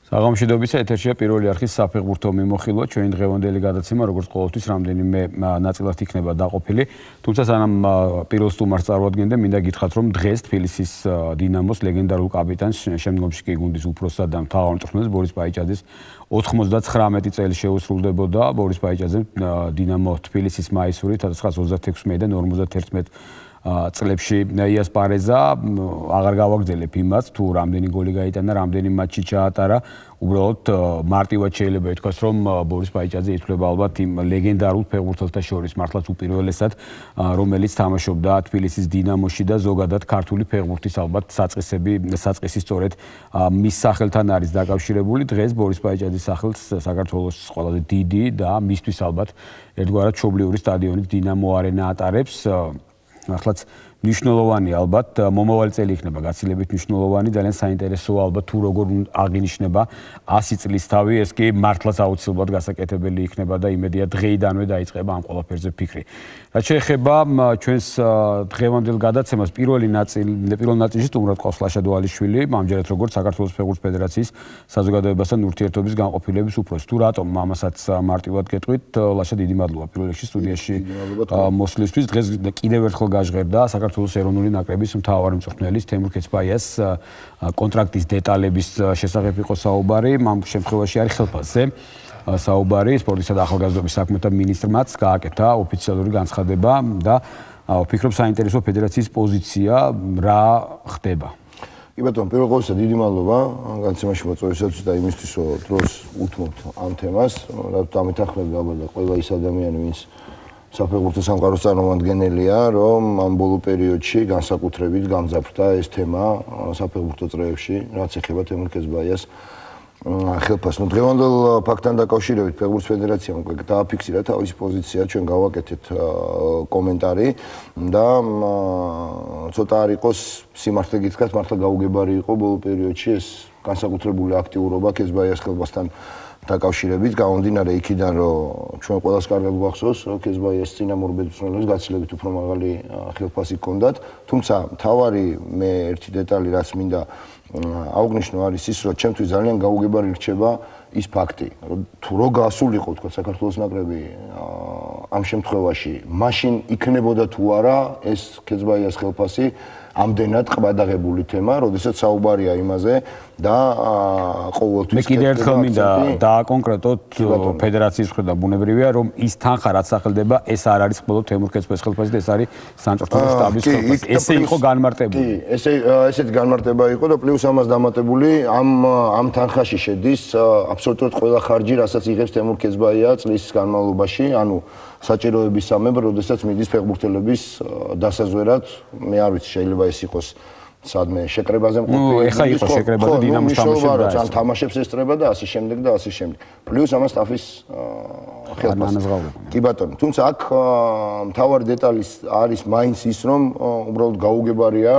საღამოშიდობისა ეთერშია პირველი არხის საფეხბურთო მიმოხილვა ჩვენი დღევანდელი გადაცემა როგორც ყოველთვის რამდენიმე ნაწილად იქნება დაყოფილი თუმცა სანამ პირველ სტუმარს წარვადგენდე მინდა გითხრათ რომ დღეს თბილისის დინამოს ლეგენდარულ კაპიტანს შემდგომში კი გუნდის უფროსად და მთავარ მწვრთნელს ბორის ბაიჭაძის 99 წელი შეუსრულდებოდა ბორის ბაიჭაძემ დინამო თბილისის მაისური 1926 და 51 წლებში იას პარეზა აღარ გავაგრძელებ იმას თუ რამდენი გოლი გაიტანა, რამდენი მატჩი ჩაატარა, უბრალოდ მარტივად შეიძლება ითქვას რომ ბორის ბაიჭაძე ითვლება ალბათ იმ ლეგენდარულ ფეხბურთელთა შორის მართლაც უპირველესად რომელიც თამაშობდა თბილისის დინამოში და ზოგადად ქართული ფეხბურთის ალბათ საწყისი სწორედ მის სახელთან არის დაკავშირებული. დღეს ბორის ბაიჭაძის სახელს საქართველოს ყველაზე დიდი და მისთვის ალბათ ერთგვარად მშობლიური სტადიონით დინამო არენა ატარებს. მართლაც მნიშვნელოვანი ალბათ მომავალი წელი იქნება გაცილებით მნიშვნელოვანი ძალიან საინტერესოა ალბათ თუ როგორ აღინიშნება 100 წლის თავი ეს კი მართლაც აუცილებლად გასაკეთებელი იქნება და იმედია დღეიდანვე დაიწყება ამ ყველაფერზე ფიქრი. რაც შეეხება ჩვენს დღევანდელ გადაცემას პირველ ნაწილში სტუმრად ყავს ლაშა დვალიშვილი ამჯერად როგორც საქართველოს ფეხბურთის ფედერაციის საზოგადოებასთან ურთიერთობის განყოფილების უფროსი. თუ რატომ ამასაც მარტივად გეტყვით ლაშა დიდი მადლობა პირველ რიგში სტუდიაში მოსვლისთვის დღეს კიდევ ერთხელ გაჟღერდა საქართველოს ეროვნული ნაკრების მთავარი მწვრთნელის თემურ ქეცბაიას კონტრაქტის დეტალების შესახებ იყო საუბარი. ამ შემთხვევაში არის ხელფასზე საუბარი სპორტისა და ახალგაზრდობის საქმეთა მინისტრმაც გააკეთა ოფიციალური განცხადება და ვფიქრობ საინტერესო ფედერაციის პოზიცია რა ხდება. კი ბატონო, პირველ ყოვლისა დიდი მადლობა განცემაში მოწვევისათვის და იმისთვის რომ დროს უთმობთ ამ თემას, რადგან დამეთანხმები ალბათ ყველა ის ადამიანი ვინც საფეხბურთო სამყაროს წარმომადგენელია, რომ ამ ბოლო პერიოდში განსაკუთრებით გამძაფრდა ეს თემა საფეხბურთო წრეებში, რაც ეხება თემურ ქეცბაიას ხელფასს. დღევანდელ ფაქტთან დაკავშირებით ფეხბურთის ფედერაციამ დააფიქსირა თავისი პოზიცია, ჩვენ გავაკეთეთ კომენტარი და ცოტა არ იყოს სიმართლე გითხრათ, მართლა გაუგებარი იყო ბოლო პერიოდში ეს განსაკუთრებული აქტიურობა ქეცბაიას ხელფასთან დაკავშირებით გამომდინარე იქიდან რომ ჩვენ ყველას კარგად გვახსოვს რომ ქეცბაიას წინამორბედ მწვრთნელებს გაცილებით უფრო მაღალი ხელფასი ჰქონდათ თუმცა მთავარი მე ერთი დეტალი რაც მინდა აუგნიშნო არის ის რომ ჩემთვის ძალიან გაუგებარი რჩება ის ფაქტი რომ თუ რო გასულიყო თქვა საქართველოს ნაკრები ამ შემთხვევაში მაშინ იქნებოდა თუ არა ეს ქეცბაიას ხელფასი ამდენად ყბადაღებული თემა, როდესაც საუბარია იმაზე და ყოველთვის მე კიდევ ერთხელ მინდა დააკონკრეტოთ ფედერაციის მხრიდან ბუნებრივია რომ ის თანხა რაც სახელდება ეს არ არის მხოლოდ თემურ ქეცბაიას ხელფასი და ეს არის სამწვრთნელო შტაბის ხელფასი. ესე იყო განმარტებული. კი, ესეთი განმარტება იყო და პლუს ამას დამატებული ამ თანხაში შედის აბსოლუტურად ყველა ხარჯი, რასაც იღებს თემურ ქეცბაია წლის განმავლობაში, ანუ საჭიროების სამებრ, როდესაც მიდის ფეხბურთელების დასაზვერად, მე არ ვიცი შეიძლება ეს იყოს სადმე შეკრებაზე მყოფი. ეხა იყო შეკრება და დინამოს თამაშობდა ეს. ან თამაშებს ესწრება და ასე შემდეგ და ასე შემდეგ. პლუს ამას სტაფის ხელფასი. კი ბატონო, თუმცა აქ მთავარი დეტალი არის მაინც ის რომ უბრალოდ გაუგებარია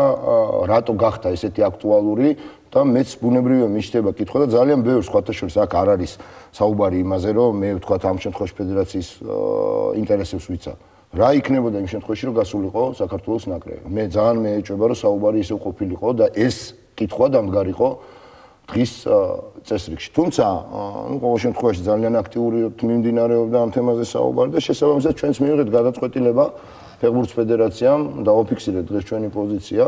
რატო გახდა ესეთი აქტუალური და მეც ბუნებრივია მიშდება კითხვა და ძალიან ბევრ სხვათა შორის აქ არ არის საუბარი იმაზე რომ მე ვთქვა ამ შემთხვევაში ფედერაციის ინტერესებს ვიცავ. რა იქნებოდა იმ შემთხვევაში რომ გასულიყო საქართველოს ნაკრები. მე ძალიან მეეჭვება რომ საუბარი ისე ყოფილიყო და ეს კითხვა დამდგარიყო დღის წესრიგში. თუმცა ყოველ შემთხვევაში ძალიან აქტიურად მიმდინარეობდა ამ თემაზე საუბარი და შესაბამისად ჩვენც მივიღეთ გადაწყვეტილება ფეხბურთის ფედერაციამ დააფიქსირეთ დღეს ჩვენი პოზიცია.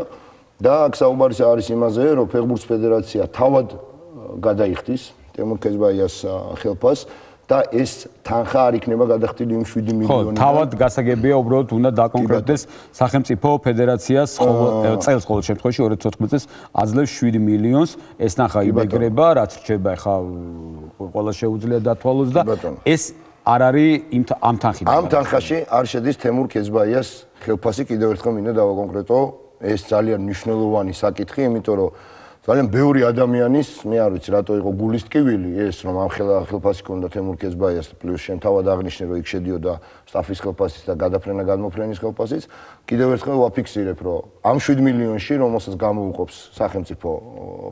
და აქ საუბარი არის იმაზე, რომ ფეხბურთის ფედერაცია თავად გადაიხდის თემურ ქეცბაიას ხელფასს და ეს თანხა არ იქნება გადახდილი იმ 7 მილიონი. ხო, თავად გასაგებია უბრალოდ უნდა დაკონკრეტდეს სახელმწიფო ფედერაციას წელს ყოველ შემთხვევაში 2014 წელს აძლევს 7 მილიონს ეს თანხა იბეგრება, რაც რჩება ახლა ყველა შეუძლია დათვალოს და ეს არ არის ამ თანხიდან. ამ თანხაში არ შედის თემურ ქეცბაიას ხელფასი კიდევ ერთხელ მინდა დავაკონკრეტო ეს ძალიან მნიშვნელოვანი საკითხი, იმიტომ რომ ძალიან ბევრი ადამიანის, მე არ ვიცი რატო იყო გულის ტკივილი ეს რომ ამ ხელფასი ქონდა თემურ ქეცბაიას პლუს შენ თავად აღნიშნე რომ იქ შედიოდა სტაფის ხელფასის და გადაფრენა გადმოფრენის ხელფასიც. კიდევ ერთხელ ვაფიქსირებ რომ ამ 7 მილიონში რომელსაც გამოუყოფს სახელმწიფო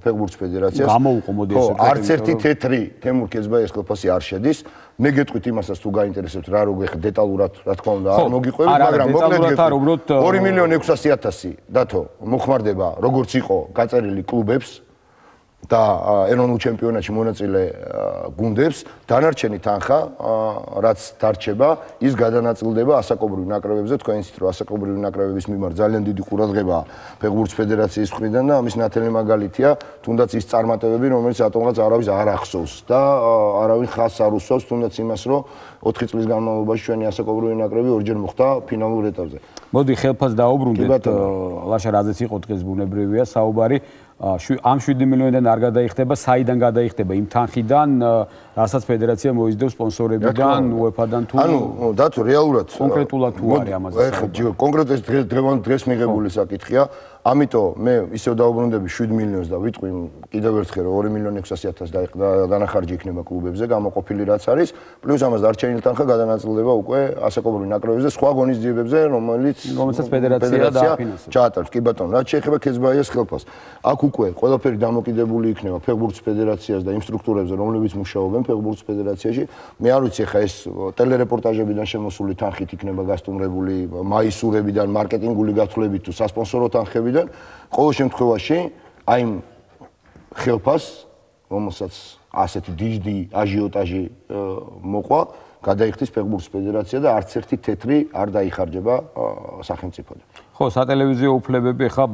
ფეხბურთის ფედერაციას გამოუყო მოდი ესე არც ერთი თეთრი თემურ ქეცბაიას ხელფასი არ შედის. მე გეტყვით იმასაც თუ გაინტერესებთ რა როგ ეხა დეტალურად რა თქმა უნდა არ მოგიყვებით მაგრამ მოკლედ 2.6 მილიონი დათო მოხმარდება როგორც იყო გაწერილი კლუბებს და ეროვნულ ჩემპიონატში მონაწილე გუნდებს დანარჩენი თანხა რაც დარჩება ის გადანაწილდება ასაკობრივ ნაკრებებზე თქვენ იცით რომ ასაკობრივი ნაკრებების მიმართ ძალიან დიდი ყურადღებაა ფეხბურთის ფედერაციის მხრიდან და ამის ნათელი მაგალითია თუნდაც ის წარმატებები რომელიც ატომღაც არავის არ ახსოვს და არავინ ხაზს არ უსვავს თუნდაც იმას რომ 4 წლის განმავლობაში ჩვენი ასაკობრივი ნაკრები ორჯერ მოხვდა ფინალურ ეტაპზე. მოდი ხელფას დაუბრუნდეთ ლაშა რაზეც იყო დღეს ბუნებრივია საუბარი ამ 7 მილიონიდან არ გადაიხდება, საიდან გადაიხდება იმ თანხიდან, რასაც ფედერაცია მოიზდევს სპონსორებიდან, UEFA-დან თუ ანუ დათო რეალურად კონკრეტულად თუ არის ამაზე. ეხლა კონკრეტულად დღეს მიღებული საკითხია, ამიტომ მე ისევ დაუბრუნდები 7 მილიონს და ვიტყვი კიდევ ერთხელ რომ 2.600.000 დანახარჯი იქნება კლუბებზე, გამოყოფილი რაც არის, პლუს ამას დარჩენილი თანხა გადანაწილდება უკვე ასაკობრივი ნაკრებებზე, სხვა ღონისძიებებზე, რომელსაც ფედერაცია დააფინანსებს. ჩაატარებს. კი ბატონო, რაც შეეხება ქესბაიას ხელფას. აქ უკვე ყველაფერი დამოკიდებული იქნება ფეხბურთის ფედერაციას და იმ სტრუქტურებზე, რომლებიც მუშაობენ ფეხბურთის ფედერაციაში. მე არ ვიცი ხა ეს ტელერეპორტაჟებიდან შემოსული თანხით იქნება გასტუმრებული, მაისურებიდან, მარკეტინგული გათვლებით თუ სასპონსორო თანხებიდან. ყოველ შემთხვევაში აი ხელფას, რომელსაც ასეთი დიდი აჟიოტაჟი მოყვა, გადაიხდის ფეხბურთის ფედერაცია და არც ერთი თეთრი არ დაიხარჯება სახელმწიფოდან. ხო, სატელევიზიო უფლებები ხა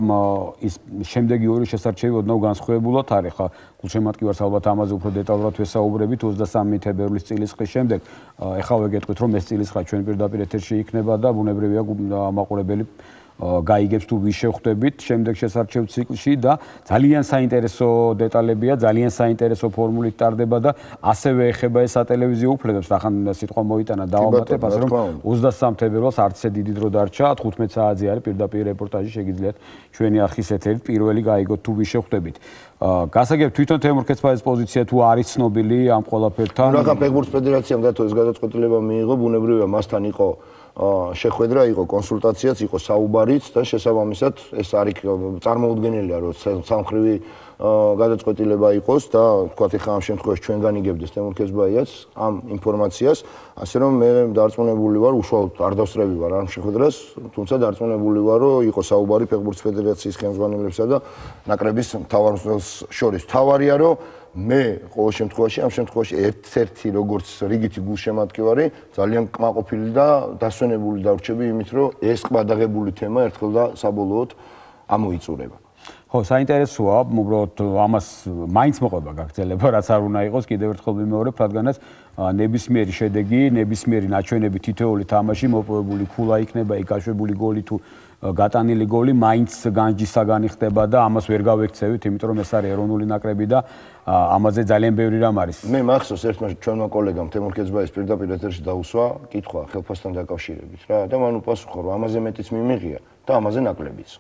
ის შემდეგი ორი შესარჩევი ოდნავ განსხვავებულად არის ხა გულშემატკივარს ალბათ ამაზე უფრო დეტალურად ვესაუბრებით 23 თებერვლის წილისყრის შემდეგ. ეხლა ვეგეთქვით რომ ეს წილისყრა ჩვენ პირდაპირ ეთერში იქნება და ბუნებრივია მაყურებელი გაიგებს თუ ვის შევხვდებით შემდეგ შესარჩევ ციკლში და ძალიან საინტერესო დეტალებია, ძალიან საინტერესო ფორმულით ტარდება და ასევე ეხება ეს სატელევიზიო უფლებებს, რახან სიტყვა მოიტანა დავამატებ, ასე რომ 23 თებერვალს არც ესე დიდი დრო დარჩა, 15 საათზე არის პირდაპირ რეპორტაჟი, შეგიძლიათ ჩვენი არხის ეთერით პირველი გაიგოთ თუ ვის შევხვდებით. გასაგებ თვითონ თემურ ქეცბაიძის პოზიცია თუ არის ცნობილი ამ ყველაფერთან? რახან ფეხბურთის ფედერაციამ დათო ეს გადაწყვეტილება მიიღო, ბუნებრივია მასთან იყო შეხვედრა, იყო კონსულტაციაც, იყო საუბარიც და შესაბამისად ეს არის წარმოუდგენელია რომ სამხრივი გადაწყვეტილება იყოს და თქვათ ეხლა ამ შემთხვევაში ჩვენ განიგებდეს თემურ ქეცბაიძს ამ ინფორმაციას, ასე რომ მე დარწმუნებული ვარ, უშუალოდ არ დავსწრები ვარ ამ შეხვედრას, თუმცა დარწმუნებული ვარ რომ იყო საუბარი ფეხბურთის ფედერაციის ხელმძღვანელებსა და ნაკრების მთავარსარდალს შორის. თავარია რომ მე ყოველ შემთხვევაში ამ შემთხვევაში ერთ-ერთი როგორც რიგითი გულშემატკივარი ძალიან კმაყოფილი და დასვენებული დავრჩები იმით რომ ეს ყბადაღებული თემა ერთხელ და საბოლოოდ ამოიწურება. ხო, საინტერესოა, უბრალოდ ამას მაინც მოყვება გაგრძელება, რაც არ უნდა იყოს, კიდევ ერთხელ ვიმეორებ, რადგანაც ნებისმიერი შედეგი, ნებისმიერი ნაჩვენები თითოეული თამაში მოპოვებული ქულა იქნება, იკაშვებული გოლი თუ გატანილი გოლი მაინც განჯისაგანი ხდება და ამას ვერ გავექცევით, იმიტომ რომ ეს არის ეროვნული ნაკრები და ამაზე ძალიან ბევრი რამ არის. მე მახსოვს ერთმა ჩვენმა კოლეგამ თემურ ქეცბაიძის პირდაპირ ეთერში დაუსვა კითხვა ხელფასთან დაკავშირებით რა და მან უპასუხა რომ ამაზე მეტიც მიმიღია და ამაზე ნაკლებიც.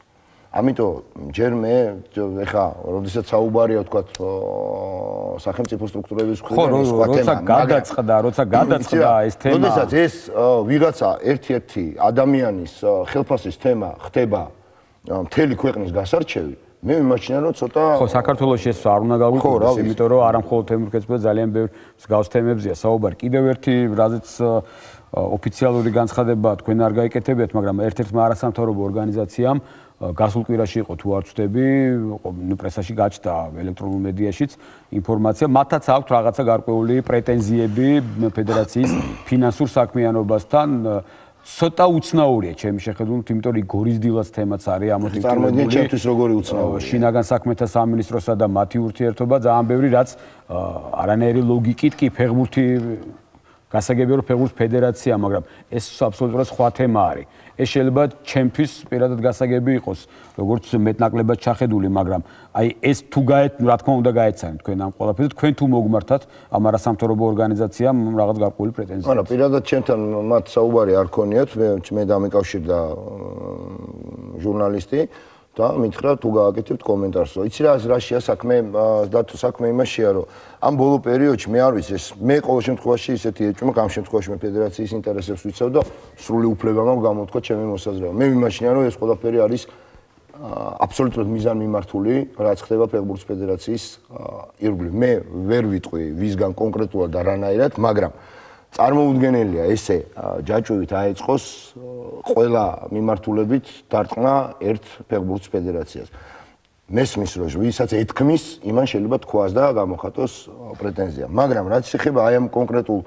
ამიტომ ჯერ მე ეხა როდესაც საუბარია თქვათ სახელმწიფო სტრუქტურების მხრიდან როცა გადაწყდა ეს თემა როდესაც ეს ვიღაცა ერთ-ერთი ადამიანის ხელფასის თემა ხდება მთელი ქვეყნის გასარჩევი მე მიმაჩნია რომ ცოტა ხო საქართველოში ეს არ უნდა გავიყუროს იმიტომ რომ არა მხოლოდ თემურ ქეცბაიძე ძალიან ბევრ მსგავს თემებზია საუბარი კიდევ ერთი რაზეც ოფიციალური განცხადება თქვენ არ გაიკეთებიათ მაგრამ ერთ-ერთმა არასამთავრობო ორგანიზაციამ გასულ კვირაში იყო თუ არ ვცდები, პრესაში გაჩნდა ელექტრონულ მედიაშიც ინფორმაცია, მათაც აქვთ რაღაცა გარკვეული პრეტენზიები ფედერაციის ფინანსურ საქმიანობასთან. ცოტა უცნაურია ჩემი შეხედულით, იმიტომ რომ გორის დილას თემაც არის ამოთი წარმოიდგინეთ ჩემთვის როგორი უცნაურია. შინაგან საქმეთა სამინისტროსა და მათი ურთიერთობა ძალიან ბევრი რაც არანაირი ლოგიკით კი ფეხბურთი გასაგებია რომ ფეხბურთის ფედერაცია, მაგრამ ეს აბსოლუტურად სხვა თემა არის. ეს შეიძლება ჩემთვის პირადად გასაგები იყოს, როგორც მეტნაკლებად ჩახედული, მაგრამ აი ეს თუ რა თქმა უნდა გაეცანით თქვენ ამ ყველაფერს, თქვენ თუ მოგმართათ ამ არასამთავრობო ორგანიზაციამ რაღაც გარკვეული პრეტენზია. არა, პირადად ჩემთან მათ საუბარი არ ქონიათ, მე დამიკავშირდა ჟურნალისტი და მითხრა თუ გააკეთებთ კომენტარს. იცი რაშია საქმე და თუ საქმე იმაშია, რომ ამ ბოლო პერიოდში მე არ ვიცი ეს მე ყოველ შემთხვევაში ისეთი ეჭვმა, ამ შემთხვევაში მე ფედერაციის ინტერესებს ვიცავ და სრული უფლება მაქვს გამოთქვა ჩემი მოსაზრება. მე მიმაჩნია რომ ეს ყველაფერი არის აბსოლუტურად მიზანმიმართული, რაც ხდება ფეხბურთის ფედერაციის ირგვლივ. მე ვერ ვიტყვი ვისგან კონკრეტულად და რანაირად, მაგრამ წარმოუდგენელია ესე ჯაჭვით აეწყოს ყველა მიმართულებით დარტყმა ერთ ფეხბურთის ფედერაციას. მესმის რომ ვისაც ეთქმის, იმან შეიძლება თქვას და გამოხატოს პრეტენზია. მაგრამ რაც ეხება აი ამ კონკრეტულ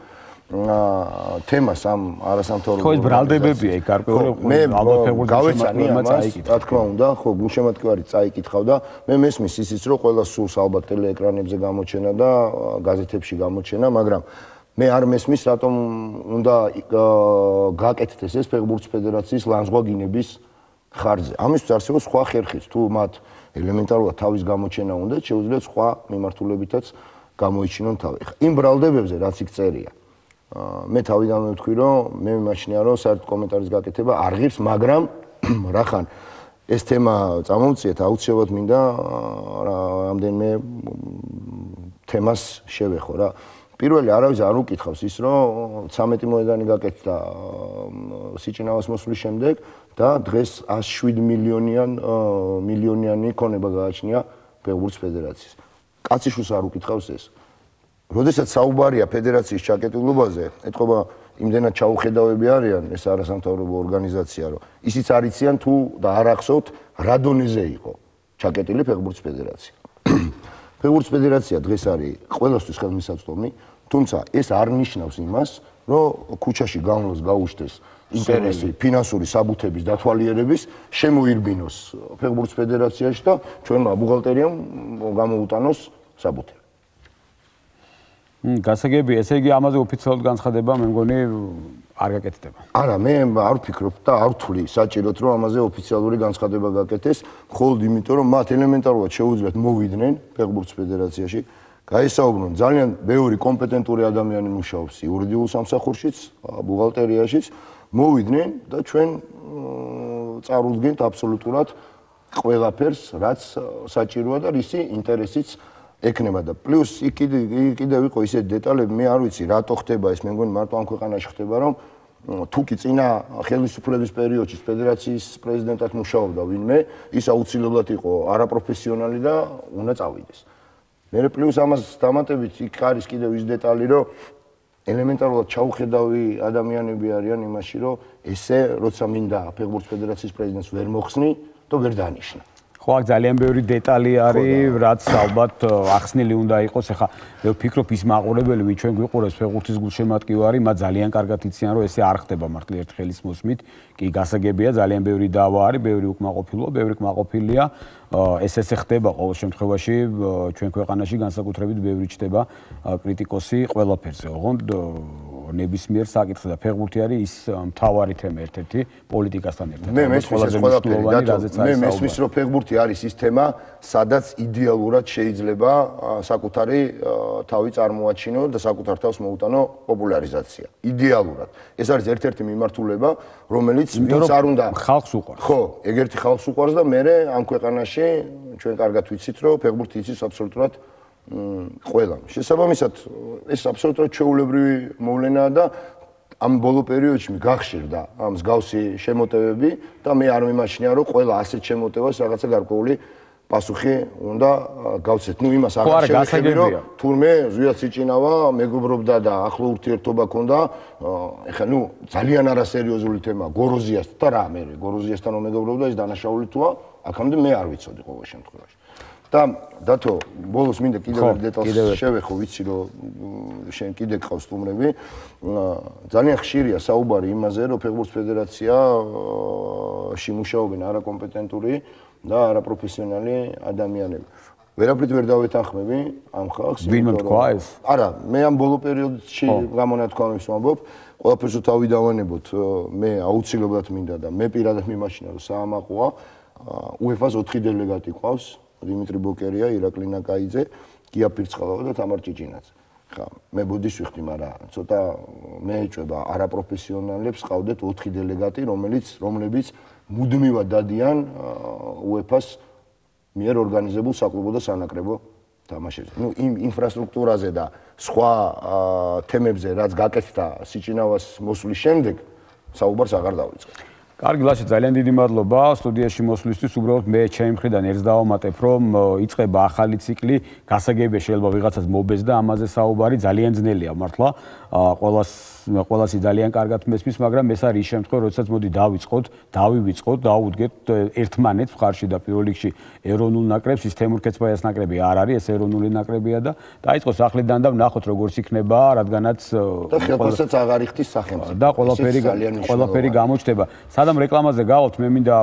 თემას ამ არასამთავრობო ხო ეს ბრალდებებია იქ გარკვეული ალბათ ფეგურზე გავეცანი ამას, რა თქმა უნდა, ხო გულშემატკივარი წაიკითხავდა. მე მესმის ისიც რომ ყველა სულს ალბათ ტელეეკრანებზე გამოჩენა და გაზეთებში გამოჩენა, მაგრამ მე არ მესმის რატომ უნდა გააკეთდეს ეს ფეხბურთის ფედერაციის ლანძღვაგინების ხარჯზე. ამისთვის არსებობს სხვა ხერხიც, თუ მათ ელემენტარულად თავის გამოჩენა უნდა, შეუძლიათ სხვა მიმართულებითაც გამოიჩინონ თავი. იმ ბრალდებებზე რაც იქ წერია. მე თავიდანვე ვთქვი, რომ მე მიმაჩნია, რომ საერთოდ კომენტარის გაკეთება არ ღირს, მაგრამ რახან ეს თემა წამოვწიეთ, აუცილებლად მინდა რამდენიმე თემას შევეხო რა. პირველი არავის არ უკითხავს ის, რომ 13 მოედანი გაკეთდა სიჭინავას მოსვლის შემდეგ და დღეს 107 მილიონიანი ქონება გააჩნია ფეხბურთის ფედერაციის. კაციშვილს არ უკითხავს ეს. როდესაც საუბარია ფედერაციის ჩაკეტილობაზე, ეთქობა იმდენად ჩაუხედავები არიან ეს არასამთავრობო ორგანიზაცია, რომ ისიც არ იციან თუ და არ ახსოვთ რა დონეზე იყო ჩაკეტილი ფეხბურთის ფედერაცია. ფეხბურთის ფედერაცია დღეს არის ყველასთვის ხელმისაწვდომი, თუმცა ეს არ ნიშნავს იმას, რომ ქუჩაში გავლოს გაუშვეს ინტერესი ფინანსური საბუთების დათვალიერების შემოირბინოს ფეხბურთის ფედერაციაში და ჩვენმა ბუღალტერიამ გამოუტანოს საბუთები. გასაგებია, ესე იგი ამაზე ოფიციალურად განცხადება მე მგონი არ გაკეთდება. არა, მე არ ვფიქრობ და არ ვთვლი საჭიროდ რომ ამაზე ოფიციალური განცხადება გაკეთდეს, მხოლოდ იმიტომ რომ მათ ელემენტარულად შეუძლიათ მოვიდნენ ფეხბურთის ფედერაციაში, გაესაუბრონ ძალიან ბევრი კომპეტენტური ადამიანი მუშაობს იურიდიულ სამსახურშიც, ბუღალტერიაშიც, მოვიდნენ და ჩვენ წარუდგენთ აბსოლუტურად ყველაფერს, რაც საჭიროა და რისი ინტერესიც ეკნება და პლუს იქ კიდევ იყო ისეთი დეტალები, მე არ ვიცი რატო ხდება ეს, მე მგონი მარტო ამ ქვეყანაში ხდება, რომ თუ კი წინა ხელისუფლების პერიოდში ფედერაციის პრეზიდენტად მუშაობდა ვინმე, ის აუცილებლად იყო არაპროფესიონალი და უნდა წავიდეს. მე პლუს ამას დამატებით იქ არის კიდევ ის დეტალი, რომ ელემენტარულად ჩაუხედავი ადამიანები არიან იმაში, რომ ესე როცა მინდა ფეხბურთის ფედერაციის პრეზიდენტს ვერ მოხსნი და ვერ დანიშნა. ხო, აქ ძალიან ბევრი დეტალი არის, რაც ალბათ ახსნილი უნდა იყოს. ეხლა მე ვფიქრობ ის მაყურებელი, ვინც ჩვენ გვიყურებს ფეხბურთის გულშემატკივარი, მათ ძალიან კარგად იციან, რომ ესე არ ხდება მართლა ერთ ხელის მოსმით. კი, გასაგებია, ძალიან ბევრი დავა არის, ბევრი უკმაყოფილოა, ბევრი კმაყოფილია. ეს ესე ხდება ყოველ შემთხვევაში ჩვენ ქვეყანაში განსაკუთრებით ბევრი ჩდება კრიტიკოსი ყველაფერზე. ოღონდ ნებისმიერ საკითხზე და ფეხბურთი არის ის მთავარი თემა ერთ-ერთი პოლიტიკასთან ერთად. მე მესმის რომ ფეხბურთი არის ის თემა, სადაც იდეალურად შეიძლება საკუთარი თავი წარმოაჩინო და საკუთარ თავს მოუტანო პოპულარიზაცია. იდეალურად. ეს არის ერთ-ერთი მიმართულება, რომელიც ვინც არ უნდა ხალხს უყვარს. ხო, ეგერთი ხალხს უყვარს და მე ამ ქვეყანაში ჩვენ კარგად ვიცით, რომ ფეხბურთი იცის აბსოლუტურად ყველამ. შესაბამისად, ეს აბსოლუტურად ჩვეულებრივი მოვლენაა და ამ ბოლო პერიოდში გახშირდა ამ მსგავსი შემოტევები და მე არ მიმაჩნია, რომ ყველა ასეთ შემოტევას რაღაცა გარკვეული პასუხი უნდა გავცეთ. ნუ იმას არ შევეხები, რომ თურმე ზვიად სიჭინავა მეგობრობდა და ახლო ურთიერთობა ჰქონდა. ეხლა ნუ ძალიან არასერიოზული თემაა გოროზიას და რა მე გოროზიასთან რომ მეგობრობდა ის დანაშაული თუა, აქამდე მე არ ვიცოდი ყოველ შემთხვევაში. და დათო, ბოლოს მინდა კიდევ ერთ დეტალს შევეხო, ვიცი რომ შენ კიდე გყავს სტუმრები. ძალიან ხშირია საუბარი იმაზე, რომ ფეხბურთის ფედერაციაში მუშაობენ არაკომპეტენტური და არაპროფესიონალი ადამიანები. ვერაფრით ვერ დავეთანხმები ამ ხალხს. ვინმე თქვა ეს? არა, მე ამ ბოლო პერიოდში გამონათქვამებს ვამბობ, ყველაფერს თავი დავანებოთ, მე აუცილებლად მინდა და მე პირადად მიმაჩნია, რომ საამაყოა UEFA-ს 4 დელეგატი ყავს. დიმიტრი ბოკერია, ირაკლი ნაკაიძე, გია პირცხალავა და თამარ ჭიჭინაძე. ხა, მე ბუდის ვიხდი, მაგრამ ცოტა მე ეჭვება არაპროფესიონალებს ყავდეთ 4 დელეგატი, რომლებიც მუდმივად დადიან UEFA-ს მიერ ორგანიზებულ საკლუბო და სანაკრებო თამაშებზე. ნუ იმ ინფრასტრუქტურაზე და სხვა თემებზე, რაც გაკეთდა სიჭინავას მოსვლის შემდეგ, საუბარს აღარ დავიწყებ. კარგი, ლაშა, ძალიან დიდი მადლობა სტუდიაში მოსვლისთვის. უბრალოდ მე ჩემი მხრიდან ერთს დავამატებ, რომ იწყება ახალი ციკლი, გასაგებია შეიძლება ვიღაცას მობეს და ამაზე საუბარი ძალიან ძნელია მართლა. ყველასი ძალიან კარგად მესმის, მაგრამ ეს არის ის შემთხვევა, როდესაც მოდი დავივიწყოთ, დაუდგეთ ერთმანეთს მხარში და პირველ რიგში ეროვნულ ნაკრებს, ის თემურ ქეცბაიას ნაკრები არ არის, ეს ეროვნული ნაკრებია და დაიწყოს ახლიდან და ვნახოთ როგორც იქნება, რადგანაც და ხელფასსაც აღარ იხდის სახელმწიფო. და ყველაფერი გამოჩნდება. სადამ რეკლამაზე გავთ, მე მინდა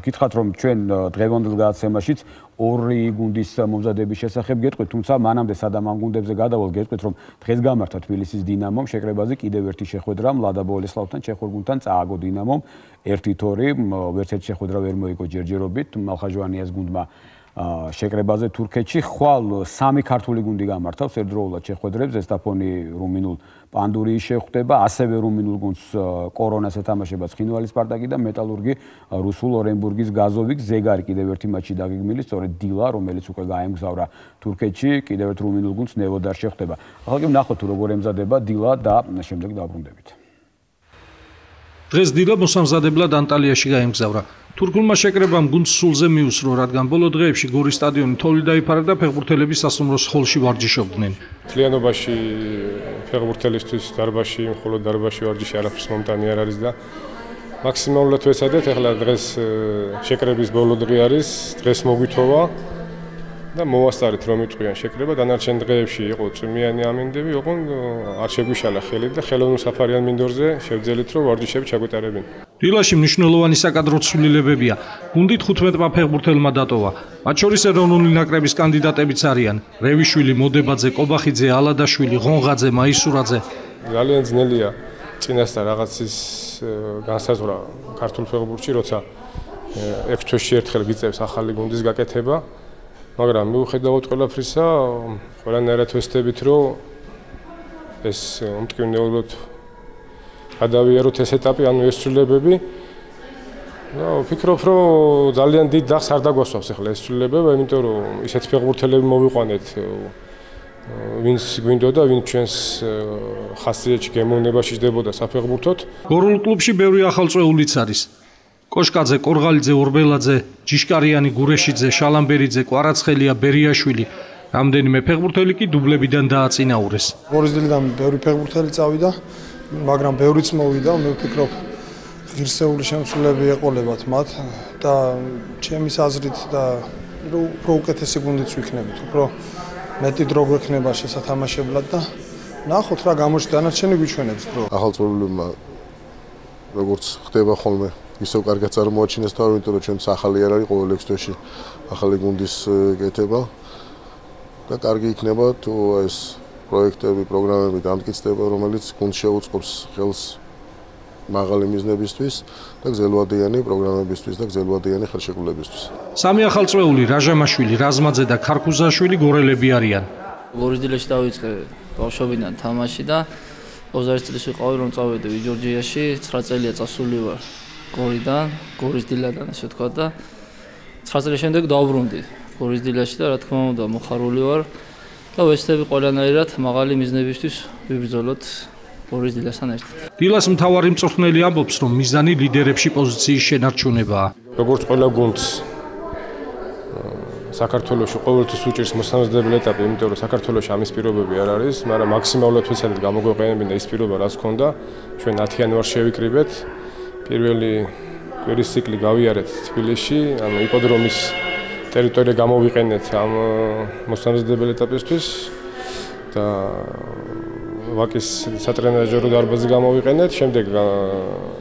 გითხრათ, რომ ჩვენ დღევანდელ გადაცემაშიც ორი გუნდის მომზადების შესახებ გეტყვით, თუმცა მანამდე სადამ ამ გუნდებზე გადავალ გეტყვით, რომ დღეს გამართა თბილისის დინამომ შეკრებაზე კიდევ ერთი შეხვედრა მლადა ბოლესლავთან, ჩეხურ გუნდთან წააგო დინამომ 1-2, ვერც ერთი შეხვედრა ვერ მოიგო ჯერჯერობით, მალხაჟვანიას გუნდმა შეკრებაზე თურქეთში. ხვალ 3 ქართული გუნდი გამართავს ერთდროულად შეხვედრებს, ზესტაფონი რუმინულ პანდურიის შეხვდება, ასევე რუმინულ გუნდს კორონას ეთამაშება ცხინვალის სპარტაკი და მეტალურგი რუსულ ორენბურგის გაზოვიკ. ზეგარი კიდევ ერთი მატჩი დაგეგმილი, სწორედ დილა, რომელიც უკვე გაემგზავრა თურქეთში, კიდევ ერთ რუმინულ გუნდს ნევოდარ შეხვდება. ახლა კი ვნახოთ თუ როგორ ემზადება დილა და შემდეგ დავბრუნდებით. დღეს დილა მოსამზადებლად ანტალიაში გაემგზავრა. თურქულმა შეკრებამ გუნდს სულზე მიუსრო, რადგან ბოლო დღეებში გორის სტადიონი თოვლი დაიფარა და ფეხბურთელები სასტუმროს ხოლში ვარჯიშობდნენ. მთლიანობაში ფეხბურთელისთვის დარბაზში, მხოლოდ დარბაზში ვარჯიში არაფერს მომტანი არ არის და მაქსიმალურად ვეცადეთ. ახლა დღეს შეკრების ბოლო დღე არის, დღეს მოგვითოვა და მოვასწარეთ რომ იტყვიან შეკრება. დანარჩენ დღეებში იყო წვიმიანი ამინდები, ოღონდ არ შეგვიშალა ხელით და ხელოვნურ საფარიან მინდორზე შევძელით რომ ვარჯიშები ჩაგვეტარებინ. დილაში მნიშვნელოვანი საკადრო ცვლილებებია. გუნდი 15-მა ფეხბურთელმა დატოვა. მათ შორის ეროვნული ნაკრების კანდიდატებიც არიან: რევიშვილი, მოდებაძე, კობახიძე, ალადაშვილი, ღონღაძე, მაისურაძე. ძალიან ძნელია წინასწარ რაღაცის განსაზღვრა ქართულ ფეხბურთში, როცა 6 თვეში ერთხელ გიწევს ახალი გუნდის გაკეთება. მაგრამ მიუხედავად ყველაფრისა, ყველანაირად ვესწრებით, რომ ეს უმტკივნეულოდ გადავიაროთ ეს ეტაპი, ანუ ეს ცვლილებები. და ვფიქრობ, რომ ძალიან დიდ დახს არ დაგვასვავს ახლა ეს ცვლილებები, იმიტომ რომ ისეთი ფეხბურთელები მოვიყვანეთ, ვინც გვინდოდა, ვინც ჩვენს ხასიათში გემოვნებაში ჯდებოდა საფეხბურთოდ. გორულ კლუბში ბევრი ახალწვეულიც არის. კოშკაძე, კორღალიძე, ორბელაძე, ჯიშკარიანი, გურეშიძე, შალამბერიძე, კვარაცხელია, ბერიაშვილი. რამდენიმე ფეხბურთელი კი დუბლებიდან დააწინაურეს. გორის დილიდან ბევრი ფეხბურთელი წავიდა, მაგრამ ბევრიც მოვიდა, მე ვფიქრობ, ღირსეული შემცვლელები ეყოლებათ მათ და ჩემის აზრით და უფრო უკეთესი გუნდიც ვიქნებით, უფრო მეტი დრო გვექნება შესათამაშებლად და ნახოთ რა გამოჩნდა, დანარჩენი გვიჩვენებს დრო. ახალწლოვანმა როგორც ხდება ხოლმე ისევ კარგად წარმოაჩინეს თავი, იმიტომ რომ ჩვენც ახალი არ არის ყოველ 6 თვეში ახალი გუნდის კეთება და კარგი იქნება თუ ეს პროექტები, პროგრამები დამტკიცდება, რომელიც გუნდს შეუწყობს ხელს მაღალი მიზნებისთვის და გრძელვადიანი პროგრამებისთვის და გრძელვადიანი ხელშეკრულებისთვის. სამი ახალწვეული, რაჟამაშვილი, რაზმაძე და ქარქუზაშვილი გორელები არიან. გორის დილაში დავიწყე ბავშვობიდან თამაში და 20 წლის ვიყავი რომ წავედი ჯორჯიაში, 9 წელია წასული ვარ გორიდან, გორის დილიდან ასე ვთქვა და 9 წლის შემდეგ დავბრუნდი გორის დილაში და რა თქმა უნდა მოხარული ვარ და ვეცდები ყველანაირად მაღალი მიზნებისთვის ვიბრძოლოთ გორის დილასთან ერთად. დილას მთავარი მწვრთნელი ამბობს, რომ მიზანი ლიდერებში პოზიციის შენარჩუნებაა. როგორც ყველა გუნდს საქართველოში ყოველთვის უჭირს მოსამზადებელ ეტაპი, იმიტომ რომ საქართველოში ამის პირობები არ არის, მაგრამ მაქსიმალურად ვეცადეთ გამოგვეყენებინა ის პირობა, რაც ჰქონდა. ჩვენ 10 იანვარს შევიკრიბეთ. პირველი კვირის ციკლი გავიარეთ თბილისში, ანუ იპოდრომის ტერიტორია გამოვიყენეთ ამ მოსამზადებელ ეტაპისთვის და ვაკის სატრენაჟერო დარბაზი გამოვიყენეთ, შემდეგ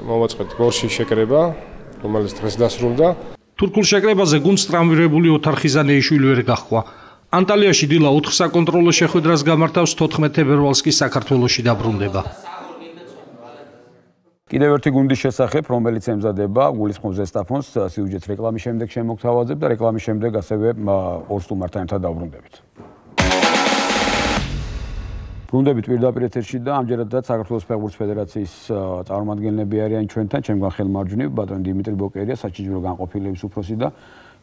მოვაწყეთ გორში შეკრება, რომელიც დღეს დასრულდა. თურქულ შეკრებაზე გუნდს ტრამვირებული ოთარხიზანეიშვილი ვერ გაჰყვა. ანტალიაში დილა 4 საკონტროლო შეხვედრას გამართავს, 14 თებერვალს კი საქართველოში დაბრუნდება. კიდევ ერთი გუნდის შესახებ, რომელიც ემზადება გულისხმობს ზესტაფონს, სიუჟეტს რეკლამის შემდეგ შემოგთავაზებ და რეკლამის შემდეგ ასევე ორ სტუმართან ერთად დავბრუნდებით. ბრუნდებით პირდაპირ ეთერში და ამჯერადაც საქართველოს ფეხბურთის ფედერაციის წარმომადგენლები არიან ჩვენთან, ჩემგან ხელმარჯვნივ ბატონ დიმიტრი ბოკერია, საჩინჯრო განყოფილების უფროსი და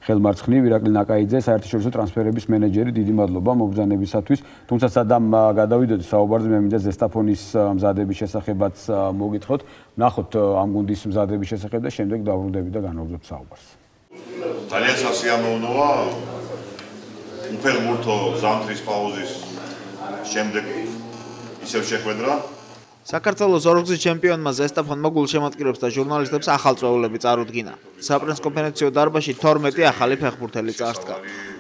ხელმარცხნივ ირაკლი ნაკაიძე, საერთაშორისო ტრანსფერების მენეჯერი. დიდი მადლობა მობრძანებისათვის. თუმცა სადამ გადავიდოდი საუბარზე, მე მინდა ზესტაფონის მზადების შესახებაც მოგითხროთ. ვნახოთ ამ გუნდის მზადების შესახებ და შემდეგ დავბრუნდებით და განვაგრძობთ საუბარს. ძალიან სასიამოვნოა უფეხბურთო ზამთრის პაუზის შემდეგ ისევ შეხვედრა. საქართველოს ორგზის ჩემპიონმა ზესტაფონმა გულშემატკივრებს და ჟურნალისტებს ახალ წვეულები წარუდგინა. საპრესკონფერენციო დარბაზში 12 ახალი ფეხბურთელი წარსდგა.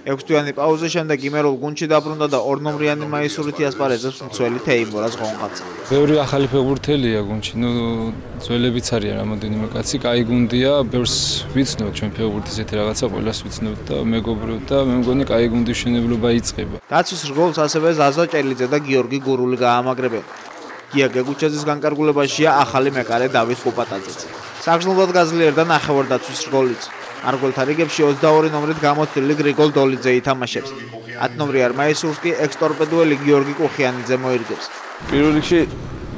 6 თვიანი პაუზის შემდეგ იმერულ გუნდში დაბრუნდა და ორნომრიანი მაისურითი ასპარეზობს მცველი თეიმურაზ ღონღაძე. ბევრი ახალი ფეხბურთელია გუნდში, ძველებიც არიან რამოდენიმე კაცი, კაი გუნდია, ბევრს ვიცნობთ ჩვენ ფეხბურთის ესეთი რაღაცა, ყველას ვიცნობთ და მეგობრობთ და მე მგონი კაი გუნდის მშენებლობა იწყება. დაცვის რგოლს ასევე ზაზო ჭელიძე და გიორგი გურული გაამაგრებენ. გია გეგუჩაძის განკარგულებაშია ახალი მეკარე დავით კუპატაძეც. საგრძნობლად გაძლიერდა ნახევარ-დაცვის რგოლიც. არგოლთა რიგებში 22 ნომრით გამოცდილი გრიგოლ დოლიძე ითამაშებს. 10 ნომრი არმაისურს კი ექსტორპედუელი გიორგი კუხიანიძე მოირგებს. პირველ რიგში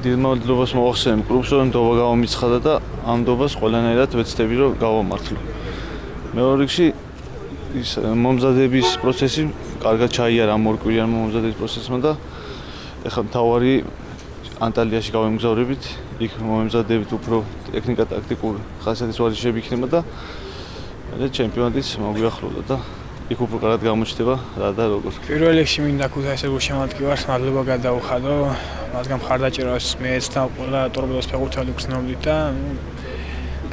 დიდ მადლობას მოახსენებ კლუბს, რომ ნდობა გამომიცხადა და ამ ნდობას ყველანაირად ვეცდები, რომ გავამართლო. მეორე რიგში ის მომზადების პროცესი კარგად ჩაიარა ამ ორ კვირიან მომზადების პროცესმა და ეხლა მთავარი ანტალიაში გავემგზავრებით, იქ მომემზადებით უფრო ტექნიკა-ტაქტიკური ხასიათის ვარჯიშები იქნება და მე ჩემპიონატიც მოგვიახლოვდა და იქ უფრო კარგად გამოჩნდება რა და როგორ. პირველ რიგში მინდა ქუთაისის გულშემატკივარს მადლობა გადაუხადო, მათგან მხარდაჭერას მეც და ყველა ტორპედოს ფეხბურთელი გრძნობდით და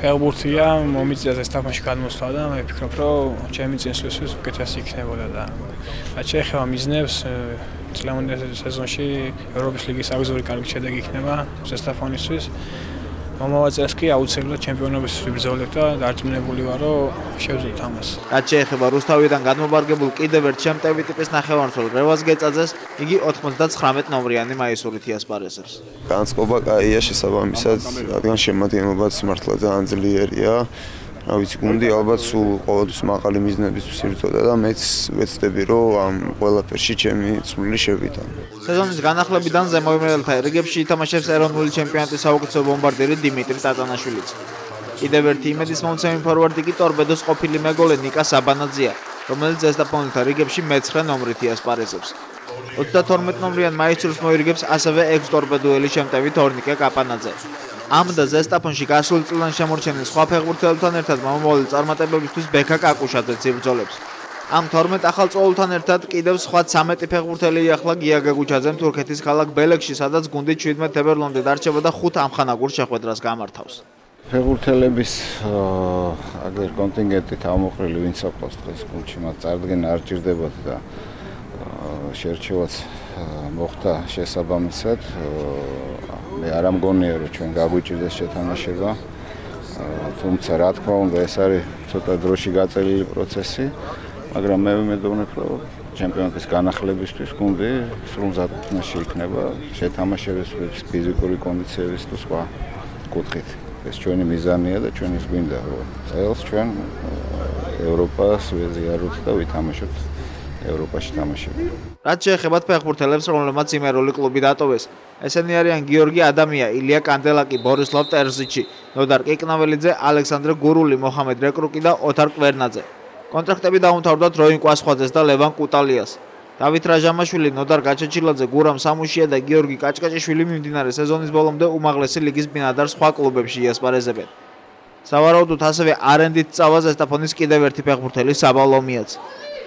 ფეხბურთია მომიწია ზესტაფონში გადმოსვლა და მე ვფიქრობ, რომ ჩემი წინსვლისთვის უკეთესი იქნებოდა და რაც შეეხება მიზნებს წლევანდელ სეზონში ევროპის ლიგის აღზრდილი კარგი შედეგი იქნება ზესტაფონისთვის. მომავალ წელს კი აუცილებლად ჩემპიონობის ვიბრძოლებ და დარწმუნებული ვარ, რომ შევძლებ ამას. რაც შეეხება რუსთავიდან განმობარგებულ კიდევ ერთ შემტევი ტიპის ნახევარმცველ რევაზ გეწაძეს, იგი 99 ნომრიანი მაისურითი ასპარეზობს. განწყობა კაია შესაბამისად, რადგან შემადგენლობაც მართლა ძალიან ძლიერია. რა ვიცი, გუნდი ალბათ სულ ყოველთვის მაღალი მიზნებისთვის იბრძოდა და მეც ვეცდები, რომ ამ ყველაფერში ჩემი წვლილი შევიტანო. სეზონის განახლებიდან ზემოიმერელთა რიგებში ითამაშებს ეროვნული ჩემპიონატის საუკეთესო ბომბარდირი დიმიტრი ტატანაშვილიც. კიდევ ერთი იმედის მომცემი ფორვარდი კი ტორპედოს ყოფილი მეგოლე ნიკა საბანაძეა, რომელიც ზესტაფონთა რიგებში მე-9 ნომრითი ასპარეზობს. 32 ნომრიან მაისურს მოირგებს ასევე ექს-ტორპედოელი შემტევი თორნიკე კაპანაძე. ამ და ზესტაფონში გასული წლიდან შემორჩენილ სხვა ფეხბურთელებთან ერთად მომავალი წარმატებებისთვის ბექა კაკუშაძეც იბრძოლებს. ამ 12 ახალ წოულთან ერთად კიდევ სხვა 13 ფეხბურთელი იახლა გია გეგუჩაძემ თურქეთის ქალაქ ბელეგში, სადაც გუნდი 17 თებერვლამდე დარჩება და 5 ამხანაგურ შეხვედრას გამართავს. ფეხბურთელების აგერ კონტინგენტით ამოყრილი ვინც აყვავს დღეს გუნდში, მათ წარდგენა არ ჭირდებათ და შერჩევაც მოხდა შესაბამისად. მე არ ამგონია, რომ ჩვენ გაგვიჭირდეს შეთამაშება. თუმცა რა თქმა უნდა, ეს არის ცოტა დროში გაწელილი პროცესი, მაგრამ მე ვიმედოვნებ, რომ ჩემპიონატის განახლებისთვის გუნდი სრულ მზადყოფნაში იქნება შეთამაშების, ფიზიკური კონდიციების თუ სხვა კუთხით. ეს ჩვენი მიზანია და ჩვენის გვინდა, რომ წელს ჩვენ ევროპას ვეზიაროთ და ვითამაშოთ ევროპაში თამაშები. რაც შეეხება ფეხბურთელებს, რომლებმაც იმერული კლუბი დატოვეს, ესენი არიან გიორგი ადამია, ილია კანდელაკი, ბორისლავ ტერზიჩი, ნოდარ კიკნაველიძე, ალექსანდრე გურული, მოხამედ რეკრუკი და ოთარ კვერნაძე. კონტრაქტები დაუმთავრდათ როინ კვასხვაძეს და ლევან კუტალიას. დავით რაჟამაშვილი, ნოდარ გაჩეჩილაძე, გურამ სამუშია და გიორგი კაჭკაჭიშვილი მიმდინარე სეზონის ბოლომდე უმაღლესი ლიგის ბინადარ სხვა კლუბებში იასპარეზებენ. სავარაუდოდ ასევე არენდით წავა ზესტაფონის კიდევ ერთი ფეხბურთელი საბალომიაც.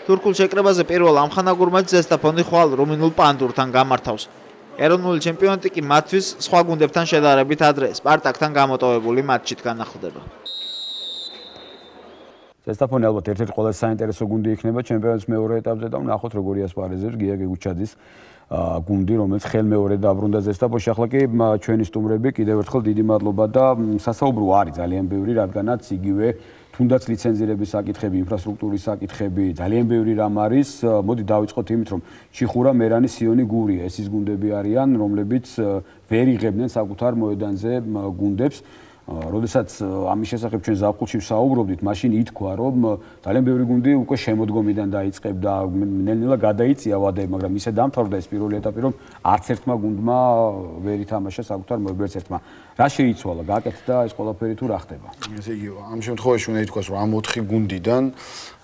თურქულ შეკრებაზე პირველ ამხანაგურ მატჩს ზესტაფონი ხვალ რუმინულ პანდურთან გამართავს. ეროვნული ჩემპიონატი კი მათთვის სხვა გუნდებთან შედარებით ადრე სპარტაკთან გამოტოვებული მატჩით განახლდება. ზესტაფონი ალბათ ერთ-ერთი ყველაზე საინტერესო გუნდი იქნება ჩემპიონატის მეორე ეტაპზე და ვნახოთ როგორ იასპარეზებს გია გეგუჩაძის გუნდი, რომელიც ხელმეორედ დაბრუნდა ზესტაფონში. ახლა კი ჩვენი სტუმრები კიდევ ერთხელ დიდი მადლობა და სასაუბრო არის ძალიან ბევრი, რადგანაც იგივე თუნდაც ლიცენზირების საკითხები, ინფრასტრუქტურის საკითხები, ძალიან ბევრი რამ არის. მოდი დავიწყოთ იმით, რომ ჩიხურა, მერანი, სიონი, გურია ეს ის გუნდები არიან, რომლებიც ვერ იღებდნენ საკუთარ მოედანზე გუნდებს. როდესაც ამის შესახებ ჩვენ ზაფხულში ვსაუბრობდით, მაშინ ითქვა, რომ ძალიან ბევრი გუნდი უკვე შემოდგომიდან დაიწყებდა, ნელ-ნელა გადაიწია ვადები, მაგრამ ისე დამთავრდა ეს პირველი ეტაპი, რომ არც ერთმა გუნდმა ვერ ითამაშა საკუთარ მოედანზე ერთმა. რა შეიცვალა, გაკეთდა ეს ყველაფერი თუ რა ხდება? ესე იგი, ამ შემთხვევაში უნდა ითქვას, რომ ამ 4 გუნდიდან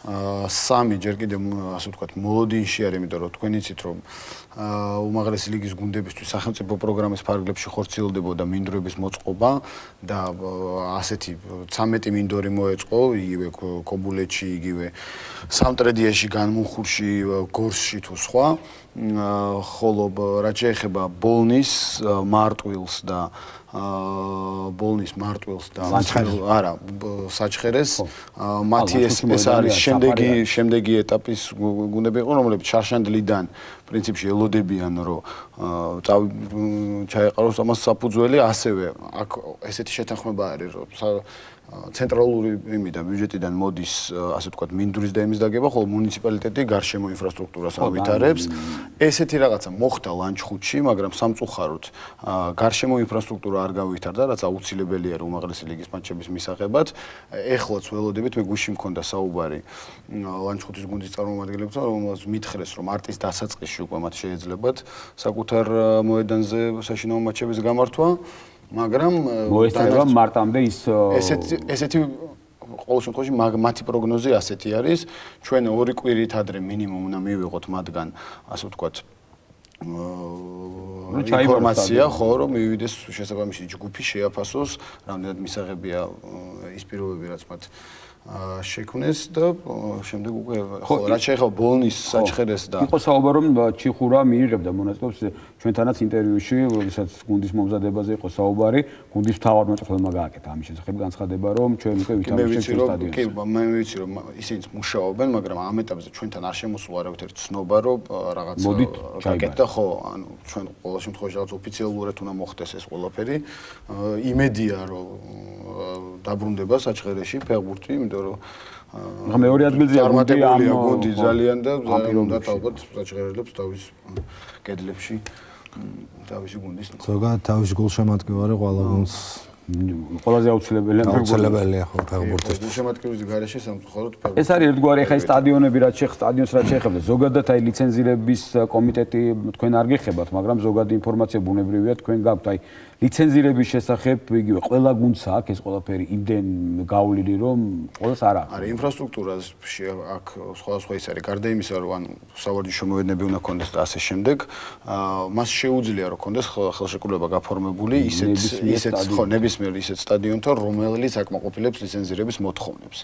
3 ჯერ კიდევ ასე ვთქვათ, მოლოდინში არის, იმიტომ რომ თქვენ იცით, რომ უმაღლესი ლიგის გუნდებისთვის სახელმწიფო პროგრამის ფარგლებში ხორციელდებოდა მინდვრების მოწყობა და ასეთი 13 მინდორი მოეწყო, იგივე კობულეთში, იგივე სამტრედიაში, განმუხურში, გორსში თუ სხვა. ხოლო რაც შეეხება ბოლნის მარტვილს და ბოლნის მარტვილს და არა საჩხერეს მათი ეს არის შემდეგი ეტაპის გუნდები იყო რომლებიც შარშანდლიდან პრინციპში ელოდებიან რომ ჩაეყაროს ამას საფუძველი ასევე აქ ესეთი შეთანხმება არის რომ ცენტრალური იმიდან ბიუჯეტიდან მოდის ასე ვთქვათ მინდვრის და იმის დაგება ხოლო მუნიციპალიტეტი გარშემო ინფრასტრუქტურას ავითარებს ესეთი რაღაცა მოხდა ლანჩხუთში მაგრამ სამწუხაროდ გარშემო ინფრასტრუქტურა არ გავითარდა რაც აუცილებელია რომ უმაღლესი ლიგის მატჩების მისაღებად ეხლაც ველოდებით მე გუშინ მქონდა საუბარი ლანჩხუთის გუნდის წარმომადგენლებთან რომელსაც მითხრეს რომ მარტის დასაწყისში უკვე მათ შეეძლებათ საკუთარ მოედანზე საშინაო მატჩების გამართვა მაგრამ მოესწრება მარტამდე ის ესეთი ყოველ შემთხვევაში მათი პროგნოზი ასეთი არის ჩვენ 2 კვირით ადრე მინიმუმ უნდა მივიღოთ მათგან ასე ვთქვათ ინფორმაცია ხო რომ მივიდეს შესაბამისი ჯგუფი შეაფასოს რამდენად მისაღებია ის პირობები რაც მათ შექმნეს და შემდეგ უკვე ხო რაც შეეხება ბოლნის საჩხერეს და იყო საუბარი რომ ჩიხურა მიიღებდა მონაწილეობს ჩვენთანაც ინტერვიუში როდესაც გუნდის მომზადებაზე იყო საუბარი გუნდის მთავარ მოწვევმა გააკეთა ამის შესახებ განცხადება რომ ჩვენ უკვე ვითამაშეთ სტადიონზე კი მე ვიცი რომ ისინიც მუშაობენ მაგრამ ამ ეტაპზე ჩვენთან არ შემოსულა არავითარი ცნობა რომ რაღაც გააკეთა ხო ანუ ჩვენ ყოველ შემთხვევაში რაღაც ოფიციალურად უნდა მოხდეს ეს ყველაფერი იმედია რომ დაბრუნდება საჩხერეში ფეხბურთი იმიტომ რომ მეორე ადგილზეა გუნდი ძალიან და უნდა ალბათ საჩხერელებს თავის კედლებში თავისი გუნდის ზოგადად თავისი გულშემატკივარი ყველა გუნდს ყველაზე აუცილებელია ხო ფეხბურთის გულშემატკივრის გარეშე სამწუხაროდ ეს არის ერთგვარი ხა სტადიონები რაც სტადიონს რაც შეეხება ზოგადად აი ლიცენზირების კომიტეტი თქვენ არ გიხებათ მაგრამ ზოგადი ინფორმაცია ბუნებრივია თქვენ გაქვთ აი ლიცენზირების შესახებ იგივე ყველა გუნდს აქვს ეს ყველაფერი იმდენ გავლილი რომ ყველას არ აქვს არის ინფრასტრუქტურაში აქ სხვადასხვა ის არის გარდა იმისა რომ ანუ სავარჯიშო მოედნები უნდა კონდეს და ასე შემდეგ მას შეუძლია რომ კონდეს ხელშეკრულება გაფორმებული ისეთ ხო ნებისმიერ ისეთ სტადიონთან რომელიც აკმაყოფილებს ლიცენზირების მოთხოვნებს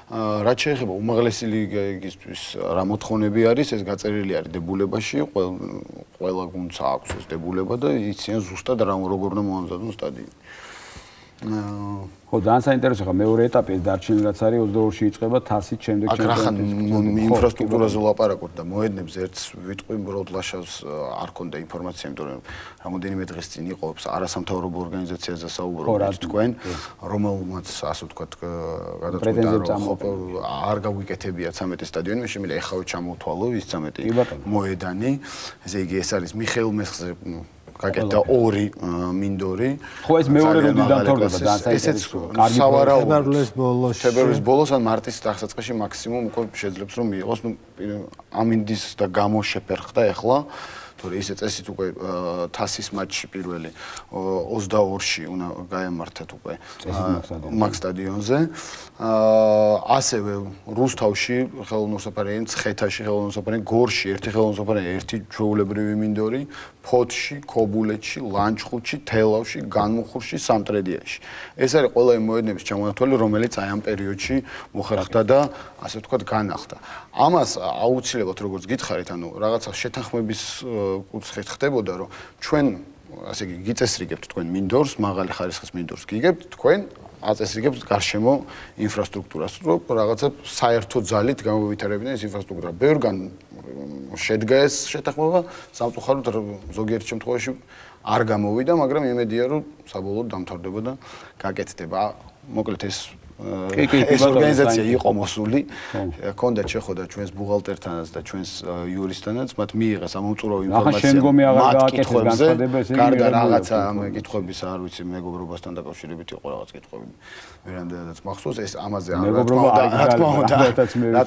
რაც შეეხება უმაღლესი ლიგისთვის რა მოთხოვნები არის ეს გაწერილი არის დებულებაში ყველა გუნდს აქვს ეს დებულება და იციან ზუსტად როგორ უნდა მოამზადონ სტადიონი ხო ძალიან საინტერესო ხა მეორე ეტაპი ეს დარჩენილი რაც არის 22-ში იწყება თასით შემდეგ ჩემპიონატის ინფრასტრუქტურაზე ვლაპარაკობ და მოედნებს ერთს ვიტყვი უბრალოდ ლაშავს არ ქონდა ინფორმაცია იმიტომ რომ რამოდენიმე დღეს წინ იყო არასამთავრობო ორგანიზაციაზე საუბრობთ თქვენ რომელმაც ასე ვთქვათ გადაწყვეტა რომ არ გაგვიკეთებია 13 სტადიონი მე შემიძლია ეხავე ჩამოვთვალო ის 13 მოედანი ესე იგი ეს არის მიხეილ მესხზე გაკეთდა 2 მინდორი. ხო ეს მეორე რუნდი დამთავრდება და ესეც სავარაუდოდ თებერვლის ბოლოს ან მარტის დასაწყისში მაქსიმუმ უკვე შეძლებს რომ მიიღოს ამინდის და გამო შეფერხდა ახლა თორე ისე წესით უკვე თასის მატჩი პირველი 22-ში უნდა გაემართათ უკვე მაგ სტადიონზე. ასევე რუსთავში ხელოვნურსაფარიანი, ცხეთაში ხელოვნურსაფარიანი, გორში ერთი ხელოვნურსაფარიანი, ერთი ჩვეულებრივი მინდორი, ფოთში, ქობულეთში, ლანჩხუთში, თელავში, განმუხურში, სამტრედიაში. ეს არის ყველა იმ მოედნების ჩამონათვალი, რომელიც აი ამ პერიოდში მოხერხდა და ასე ვთქვათ განახლდა. ამას აუცილებლად როგორც გითხარით, ანუ რაღაცა შეთანხმების კუთხით ხდებოდა, რომ ჩვენ ასე იგი გიწესრიგებთ თქვენ მინდორს, მაღალი ხარისხის მინდორს გიგებთ, თქვენ აწესრიგებთ გარშემო ინფრასტრუქტურას, რომ რაღაცა საერთო ძალით გამოვითარებინა ეს ინფრასტრუქტურა. ბევრგან შედგა ეს შეთანხმება, სამწუხაროდ ზოგიერთ შემთხვევაში არ გამოვიდა, მაგრამ იმედია, რომ საბოლოოდ დამთავრდება და გაკეთდება. მოკლედ ეს ორგანიზაცია იყო მოსული, ჰქონდათ შეხვედრა ჩვენს ბუღალტერთანაც და ჩვენს იურისტთანაც, მათ მიიღეს ამომწურავი ინფორმაცია. მათ კითხვებზე, გარდა რაღაცა ამ კითხვების არ ვიცი, მეგობრობასთან დაკავშირებით იყო რაღაც კითხვები. ვერანდადაც მახსოვს, ეს ამაზე რა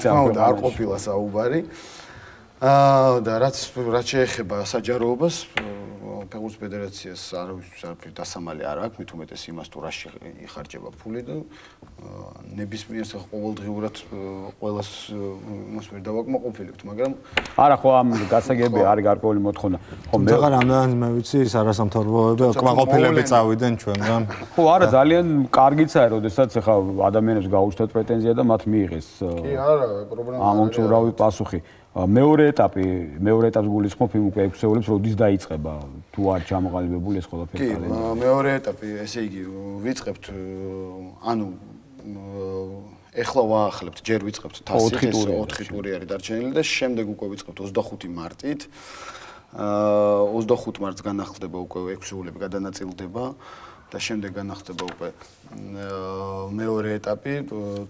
თქმა უნდა არ ყოფილა საუბარი. და რაც შეეხება საჯაროობას, ფეხბურთის ფედერაციას არავისთვის არაფერი დასამალი არ აქვს, მით უმეტეს იმას თუ რაში იხარჯება ფული და ნებისმიერ ყოველდღიურად ყველას იმას ვერ დავაკმაყოფილებთ, მაგრამ არა ხო ამ გასაგებია არის გარკვეული მოთხოვნა. ხო მე რამდენად მე ვიცი ის არასამთავრობოები კმაყოფილები წავიდნენ ჩვენგან. ხო არა ძალიან კარგიცაა, როდესაც ახლა ადამიანებს გაუჩნდათ პრეტენზია და მათ მიიღეს კი არა პრობლემა ამომწურავი პასუხი. მეორე ეტაპს გულისხმობ იმ უკვე 6 ეულებს როდის დაიწყება თუ არ ჩამოყალიბებული ეს ყველაფერი კალენდარი. კი, მეორე ეტაპი, ესე იგი, ვიწყებთ ანუ ეხლა ვაახლებთ, ჯერ ვიწყებთ თასით, 4 ტური არის დარჩენილი და შემდეგ უკვე ვიწყებთ 25 მარტით. 25 მარტს განახლდება უკვე 6 ეულები გადანაწილდება და შემდეგ განახლდება უკვე მეორე ეტაპი,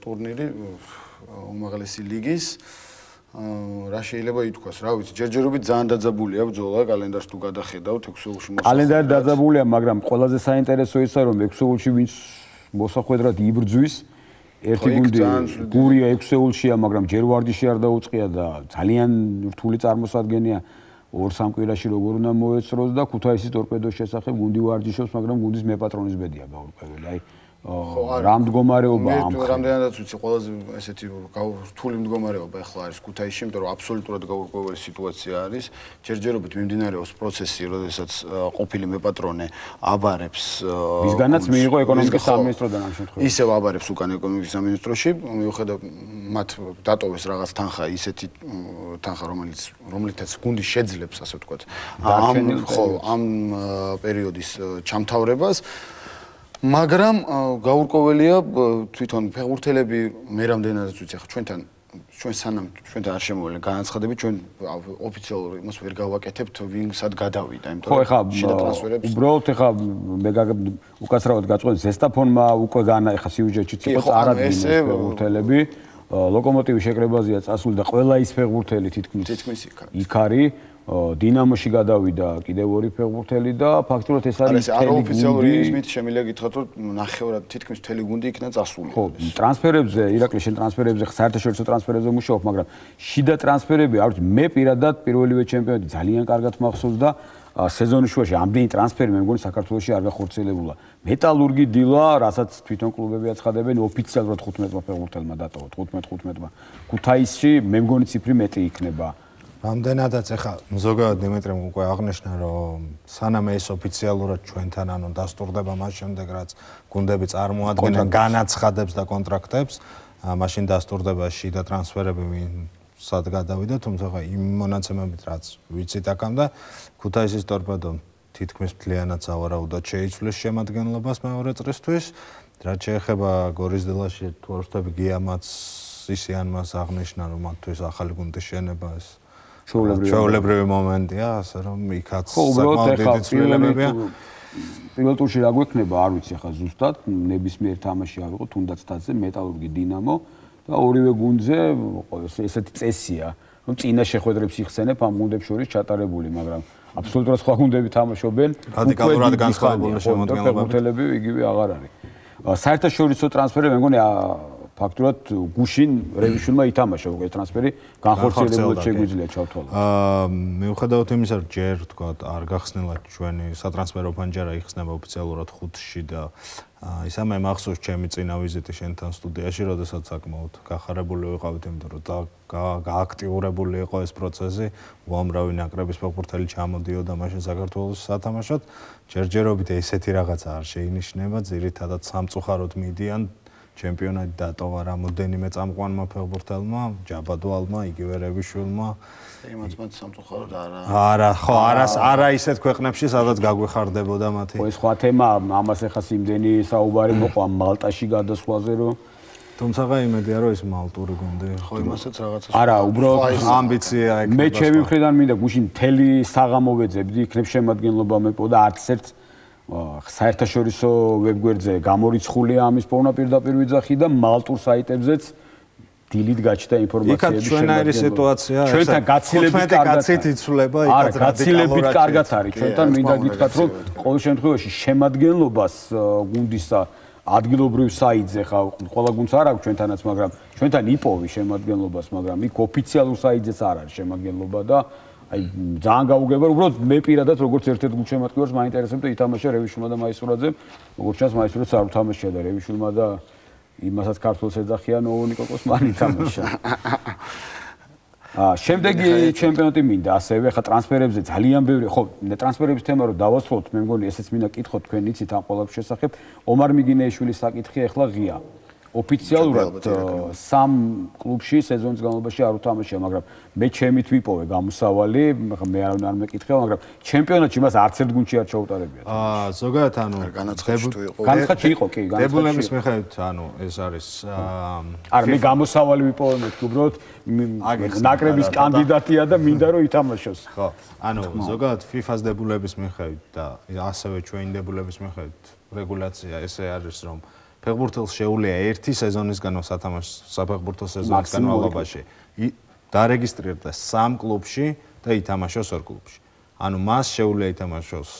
ტურნირი უმაღლესი ლიგის. რა შეიძლება ითქვას, რა ვიცი, ჯერჯერობით ძალიან დაძაბულია ბრძოლა, კალენდარს თუ გადახედავთ 6 ეულში მოსახვედრად. კალენდარი დაძაბულია, მაგრამ ყველაზე საინტერესო ისაა, რომ 6 ეულში ვინც მოსახვედრად იბრძვის, ერთი გუნდი გურია 6 ეულშია, მაგრამ ჯერ ვარჯიში არ დაუწყია და ძალიან რთული წარმოსადგენია 2-3 კვირაში როგორ უნდა მოეცროს და ქუთაისის ტორპედოს შესახებ გუნდი ვარჯიშობს, მაგრამ გუნდის მეპატრონის ბედია გაურკვეველი. აი რა მდგომარეობა ამ მე რამდენადაც ვიცი, ყველაზე ესეთი რთული მდგომარეობა ახლა არის ქუთაისში, იმიტომ რომ აბსოლუტურად გაურკვეველი სიტუაცია არის. ჯერჯერობით მიმდინარეობს პროცესი, როდესაც ყოფილი მეპატრონე აბარებს ვისგანაც მიიღო ეკონომიკის სამინისტროდან ამ შემთხვევაში. ისევ აბარებს უკან ეკონომიკის სამინისტროში, მიუხედავად მათ დატოვეს რაღაც თანხა, ისეთი თანხა, რომლითაც გუნდი შეძლებს, ასე ვთქვათ, ამ პერიოდის ჩამთავრებას. მაგრამ გაურკვეველია თვითონ ფეხბურთელები მე რამდენადაც ვიცი ახლა ჩვენ სანამ ჩვენთან არ შემოვალ განაცხადები ჩვენ ოფიციალურად იმას ვერ გავაკეთებთ ვინ სად გადავიდა იმიტომ რომ შიდა ტრანსფერებს უბრალოდ ახლა მე უკაცრავად გაწყვეტ ზესტაფონმა უკვე ახლა სიუჟეტშიც იყო წარადგინეს ფეხბურთელები ლოკომოტივის შეკრებაზეა წასული და ყველა ის ფეხბურთელი თითქმის იქ არის დინამოში გადავიდა კიდევ 2 ფეხბურთელი და ფაქტობრივად ეს არის არაოფიციალური ისმით შემიძლია გითხრათ რომ ნახევრად თითქმის მთელი გუნდი იქნა წასული. ხო, ტრანსფერებზე, ირაკლი შენ ტრანსფერებზე საერთაშორისო ტრანსფერებზე მუშაობ, მაგრამ შიდა ტრანსფერები, არ ვიცი, მე პირადად პირველივე ჩემპიონატი ძალიან კარგად მახსოვს და სეზონის შუაში ამდენი ტრანსფერი მე მგონი საქართველოში არ გახორციელებულა. მეტალურგი დილა, რასაც თვითონ კლუბები აცხადებენ, ოფიციალურად 15 ფეხბურთელმა დატოვა, 15-15-მა. ქუთაისში მე მგონი ციფრი მეტი იქნება. რამდენადაც ახლა ზოგადად დიმეტრემ უკვე აღნიშნა რომ სანამ ეს ოფიციალურად ჩვენთან ანუ დასტურდება მას შემდეგ რაც გუნდები წარმოადგენენ განაცხადებს და კონტრაქტებს მაშინ დასტურდება შიდა ტრანსფერები ვინსად გადავიდა თუმცა იმ მონაცემებით რაც ვიცით აქამდე ქუთაისის ტორპედომ თითქმის მთლიანად სავარაუდოდ შეიცვლის შემადგენლობას მეორე წრისთვის რაც შეეხება გორის დილაში თორსტები გიამაც ისიანმას აღნიშნა რომ მათთვის ახალი გუნდის შენება ეს ჩვეულებრივი მომენტია, ასე რომ იქაც საკმაოდ დიდი ცვლილებებია. პირველ ტურში რა გვექნება, არ ვიცი ახლა ზუსტად, ნებისმიერ თამაში არ ვიყო, თუნდაც თასზე მეტალურგი დინამო და ორივე გუნდზე ესეთი წესია, რომ წინა შეხვედრებს იხსენებ ამ გუნდებს შორის ჩატარებული, მაგრამ აბსოლუტურად სხვა გუნდები თამაშობენ. რადიკალურად განსხვავებული შემოდგენილობები. ფეხბურთელები იგივე აღარ არის. საერთაშორისო ტრანსფერები მე მგონი ფაქტურად გუშინ რევიშულმა ითამაშა უკვე ტრანსფერი განხორციელებლად შეგვიძლია ჩავთვალოთ. მიუხედავად იმისა, რომ ჯერ თქვა არ გახსნილა ჩვენი სატრანსფერო ფანჯარა იხსნება ოფიციალურად 5-ში და ისა მე მახსოვს ჩემი წინა ვიზიტი შენთან სტუდიაში, როდესაც საკმაოდ გახარებული ვიყავით, იმიტომ რომ გააქტიურებული იყო ეს პროცესი, უამრავი ნაკრების ფეხბურთელი ჩამოდიოდა მაშინ საქართველოს სათამაშოდ. ჯერჯერობით ესეთი რაღაცა არ შეინიშნება, ძირითადად სამწუხაროდ მიდიან ჩემპიონატი დატოვა რამოდენიმე წამყვანმა ფეხბურთელმა, ჯაბადვალმა, იგივე რევიშულმა. იმაც მათ სამწუხაროდ არა ისეთ ქვეყნებში, სადაც გაგვეხარდებოდა მათი. ხო, ეს სხვა თემა, ამას ეხა იმდენი საუბარი მოყვა მალტაში გადასვლაზე, რომ თუმცა იმედია, რომ ეს მალტური გუნდი. ხო, იმასაც რაღაცა. არა, უბრალოდ ამბიცია ეკება. მე ჩემი მხრიდან მინდა გუშინ მთელი საღამო ვეძებდი, იქნებ შემადგენლობა მეპო და არც ერთ საერთაშორისო ვებგვერდზე გამორიცხულია ამის პოვნა პირდაპირ ვიძახი და მალტურ საიტებზეც დილით გაჩნდა ინფორმაციები იქაც ჩვენაირი სიტუაცია ჩვენთან გაცილებით კარგად იცვლება იქაც გაცილებით კარგად არის ჩვენთან მინდა გითხრათ რომ ყოველ შემთხვევაში შემადგენლობას გუნდისა ადგილობრივ საიტზე ხა ყველა გუნდს არ აქვს ჩვენთანაც მაგრამ ჩვენთან იპოვი შემადგენლობას მაგრამ იქ ოფიციალურ საიტზეც არ არის შემადგენლობა და აი ძალიან გაუგება უბრალოდ მე პირადად როგორც ერთ-ერთ გულშემატკივარს მაინტერესებდა ითამაშა რევიშულმა და მაისურაძემ როგორც ჩანს მაისურაძე არ უთამაშია და რევიშულმა და იმასაც ქართულს ეძახიან ნიკოკოს მან ითამაშა შემდეგი ჩემპიონატი მინდა ასევე ხა ტრანსფერებზე ძალიან ბევრი ხო ტრანსფერების თემა რო დავასრულოთ მე მგონი ესეც მინდა კითხოთ თქვენ იცით ამ ყველაფრის შესახებ ომარ მიგინეიშვილის საკითხი ახლა ღია ოფიციალურად სამ კლუბში სეზონის განმავლობაში არ უთამაშია, მაგრამ მე ჩემით ვიპოვე გამოსავალი, მე არ მეკითხა, მაგრამ ჩემპიონატში მას არც ერთ გუნდში არ ჩაუტარებია. ზოგადად ანუ განცხადში იყო, კი, დებულების მიხედვით ანუ ეს არის არა, მე გამოსავალი ვიპოვე მეთქი, უბრალოდ ნაკრების კანდიდატია და მინდა რომ ითამაშოს. ხო, ანუ ზოგადად FIFA-ს დებულების მიხედვით და ასევე ჩვენი დებულების მიხედვით რეგულაცია ესე არის, რომ ფეხბურთელს შეუძლია ერთი სეზონისგან სათამაშო საფეხბურთო სეზონის განმავლობაში დარეგისტრირდეს 3 კლუბში და ითამაშოს 2 კლუბში. ანუ მას შეუძლია ითამაშოს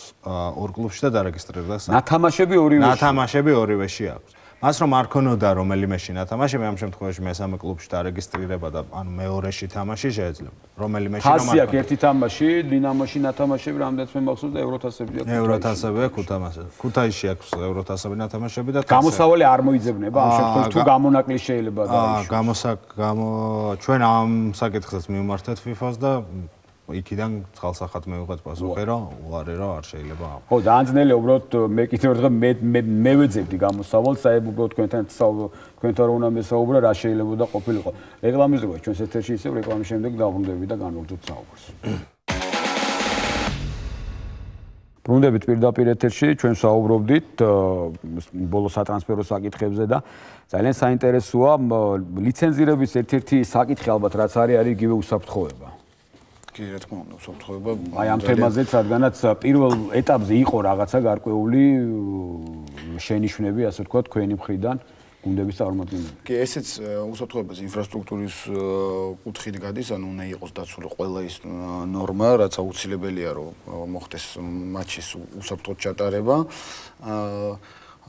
2 კლუბში და დარეგისტრირდეს. ნათამაშები ორივეში აქვს. მას რომ არ ქონოდა რომელიმეში ნათამაშები, ამ შემთხვევაში მესამე კლუბში დარეგისტრირება და ანუ მეორეში თამაში შეიძლება. რომელიმეში რომ ხასი აქვს ერთი თამაში, დინამოში ნათამაშები რამდენიც მე მახსოვს და ევროთასები აქვს. ევროთასები აქვს, ქუთაისში აქვს ევროთასები ნათამაშები და გამოსავალი არ მოიძებნება ამ შემთხვევაში თუ გამონაკლისი შეიძლება დაიშვა. ჩვენ ამ საკითხსაც მივმართეთ FIFA-ს და იქიდან წყალსახად მევიღეთ პასუხი, რომ უარი რომ არ შეიძლება. ხო, დაანძნელია უბრალოდ მე კიდევ ერთხელ მე ვეძებდი გამოსავალს, აი უბრალოდ თქვენთან რომ უნდა მესაუბრა რა შეიძლებოდა ყოფილიყო. რეკლამიზდება ჩვენს ეთერში ისევ რეკლამის შემდეგ დავბრუნდები და განვაგრძობთ საუბარს. ბრუნდებით პირდაპირ ეთერში, ჩვენ საუბრობდით ბოლო სატრანსფერო საკითხებზე და ძალიან საინტერესოა ლიცენზირების ერთ-ერთი საკითხი ალბათ რაც არის იგივე უსაფრთხოება. კი, რა თქმა უნდა, უსაფრთხოება. აი ამ თემაზეც, რადგანაც პირველ ეტაპზე იყო რაღაცა გარკვეული შენიშვნები, ასე ვთქვათ, თქვენი მხრიდან გუნდების წარმომადგენლები. კი, ესეც უსაფრთხოებაზე ინფრასტრუქტურის კუთხით გადის, ანუ უნდა იყოს დაცული ყველა ის ნორმა, რაც აუცილებელია, რომ მოხდეს მატჩის უსაფრთხო ჩატარება.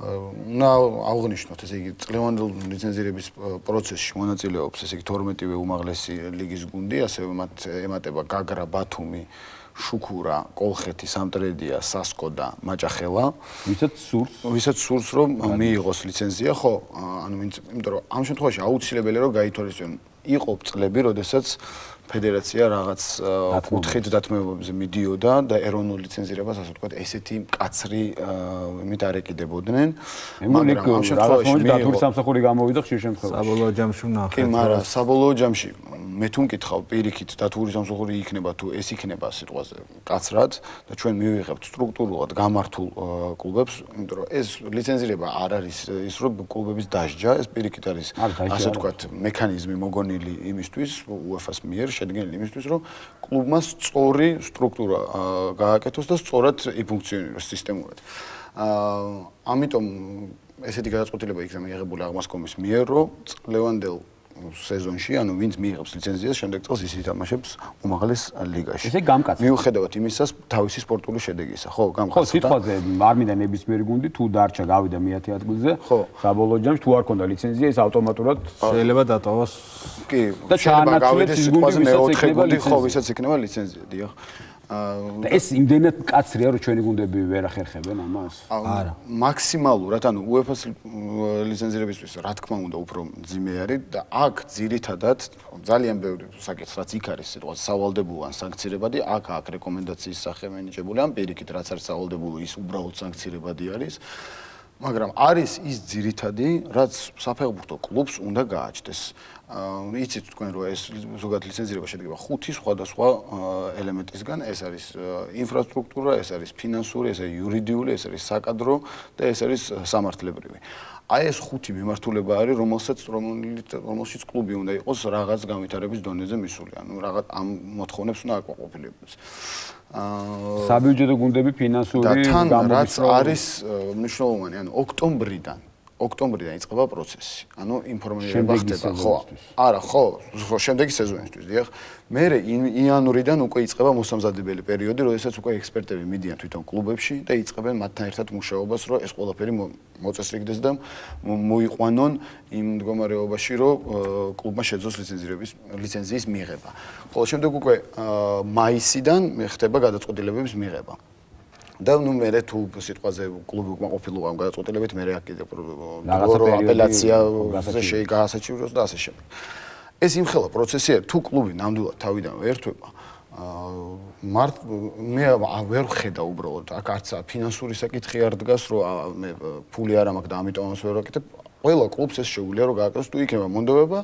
უნდა აღნიშნოთ, ესე იგი, წლევანდელ ლიცენზირების პროცესში მონაწილეობს, ესე იგი, 12-ვე უმაღლესი ლიგის გუნდი, ასევე მათ ემატება გაგრა, ბათუმი, შუქურა, კოლხეთი, სამტრედია, სასკო და მაჭახელა. ვისაც სურს, რომ მიიღოს ლიცენზია, ხო, ანუ იმიტომ რომ ამ შემთხვევაში აუცილებელია, რომ გაითვალისწინონ. იყო წლები, როდესაც ფედერაცია რაღაც კუთხით დათმობებზე მიდიოდა და ეროვნულ ლიცენზირებას, ასე ვთქვათ, ესეთი მკაცრი იმით არ ეკიდებოდნენ. მაგრამ ამ შემთხვევაში დათული სამსახური გამოვიდა ხშირ შემთხვევაში. საბოლოო ჯამში ნახეთ. კი, მაგრამ საბოლოო ჯამში მე თუ მკითხავ პირიქით დათული სამსახური იქნება თუ ეს იქნება სიტყვაზე მკაცრად და ჩვენ მივიღებთ სტრუქტურულად გამართულ კლუბებს, იმიტომ რომ ეს ლიცენზირება არ არის ის რომ კლუბების დასჯა, ეს პირიქით არის ასე ვთქვათ მექანიზმი მოგონილი იმისთვის UEFA-ს მიერ შედგენილი იმისთვის, რომ კლუბმა სწორი სტრუქტურა გააკეთოს და სწორად იფუნქციონიროს სისტემურად. ამიტომ ესეთი გადაწყვეტილება იქნება მიღებული აღმასკომის მიერ, რომ წლევანდელ სეზონში, ანუ ვინც მიიღებს ლიცენზიას, შემდეგ წელს ის ითამაშებს უმაღლეს ლიგაში. ესე გამკაცდა. მიუხედავად იმისა, თავისი სპორტული შედეგისა, ხო, გამკაცდა. ხო, სიტყვაზე არ მინდა ნებისმიერი გუნდი თუ დარჩა გავიდა მე-10 ადგილზე, საბოლოო ჯამში თუ არ ქონდა ლიცენზია, ის ავტომატურად შეიძლება დატოვოს. კი, და ჩაანაცვლებს ის გუნდი, ვისაც იქნება ლიცენზია, დიახ. და ეს იმდენად მკაცრია, რომ ჩვენი გუნდები ვერ ახერხებენ ამას? არა. მაქსიმალურად, ანუ UEFA-ს ლიცენზირებისთვის, რა თქმა უნდა, უფრო მძიმე არის და აქ ძირითადად ძალიან ბევრი საკითხი, რაც იქ არის, სიტყვა სავალდებულო ან სანქცირებადი, აქ რეკომენდაციის სახე მინიჭებული, ან პირიქით, რაც არის სავალდებულო, ის უბრალოდ სანქცირებადი არის. მაგრამ არის ის ძირითადი, რაც საფეხბურთო კლუბს უნდა გააჩნდეს. იცით თქვენ რომ ეს ზოგადად ლიცენზირება შედგება 5 სხვადასხვა ელემენტისგან, ეს არის ინფრასტრუქტურა, ეს არის ფინანსური, ეს არის იურიდიული, ეს არის საკადრო და ეს არის სამართლებრივი. აი ეს 5 მიმართულება არის, რომელშიც კლუბი უნდა იყოს რაღაც განვითარების დონეზე მისული, ანუ რაღაც ამ მოთხოვნებს უნდა აკმაყოფილებს. საბიუჯეტო გუნდები ფინანსური გამომისროლ რაც არის მნიშვნელოვანი, ანუ ოქტომბრიდან იწყება პროცესი. ანუ ინფორმირება ხდება, ხო? არა, ხო, შემდეგი სეზონისთვის, დიახ. მერე იანვრიდან უკვე იწყება მოსამზადებელი პერიოდი, როდესაც უკვე ექსპერტები მიდიან თვითონ კლუბებში და იწყებენ მათთან ერთად მუშაობას, რომ ეს ყველაფერი მოწესრიგდეს და მოიყვანონ იმ მდგომარეობაში, რომ კლუბმა შეძლოს ლიცენზიის მიღება. ხოლო შემდეგ უკვე მაისიდან ხდება გადაწყვეტილებების მიღება. და ნუ მე თუ სიტყვაზე კლუბი უკმაყოფილოა ამ გადაწყვეტილებით, მე აქ კიდე აპელაციაზე შეიგაასაჩივროს და ასე შემდეგ. ეს იმხელა პროცესია, თუ კლუბი ნამდვილად თავიდანვე ერთვება, მე ვერ ვხედა უბრალოდ, აქ არც ფინანსური საკითხი არ დგას, რომ მე ფული არ მაქვს და ამიტომ ამას ვერ ვაკეთებ. ყველა კლუბს ეს შეუძლია რომ გააკეთოს თუ იქნება მონდომება,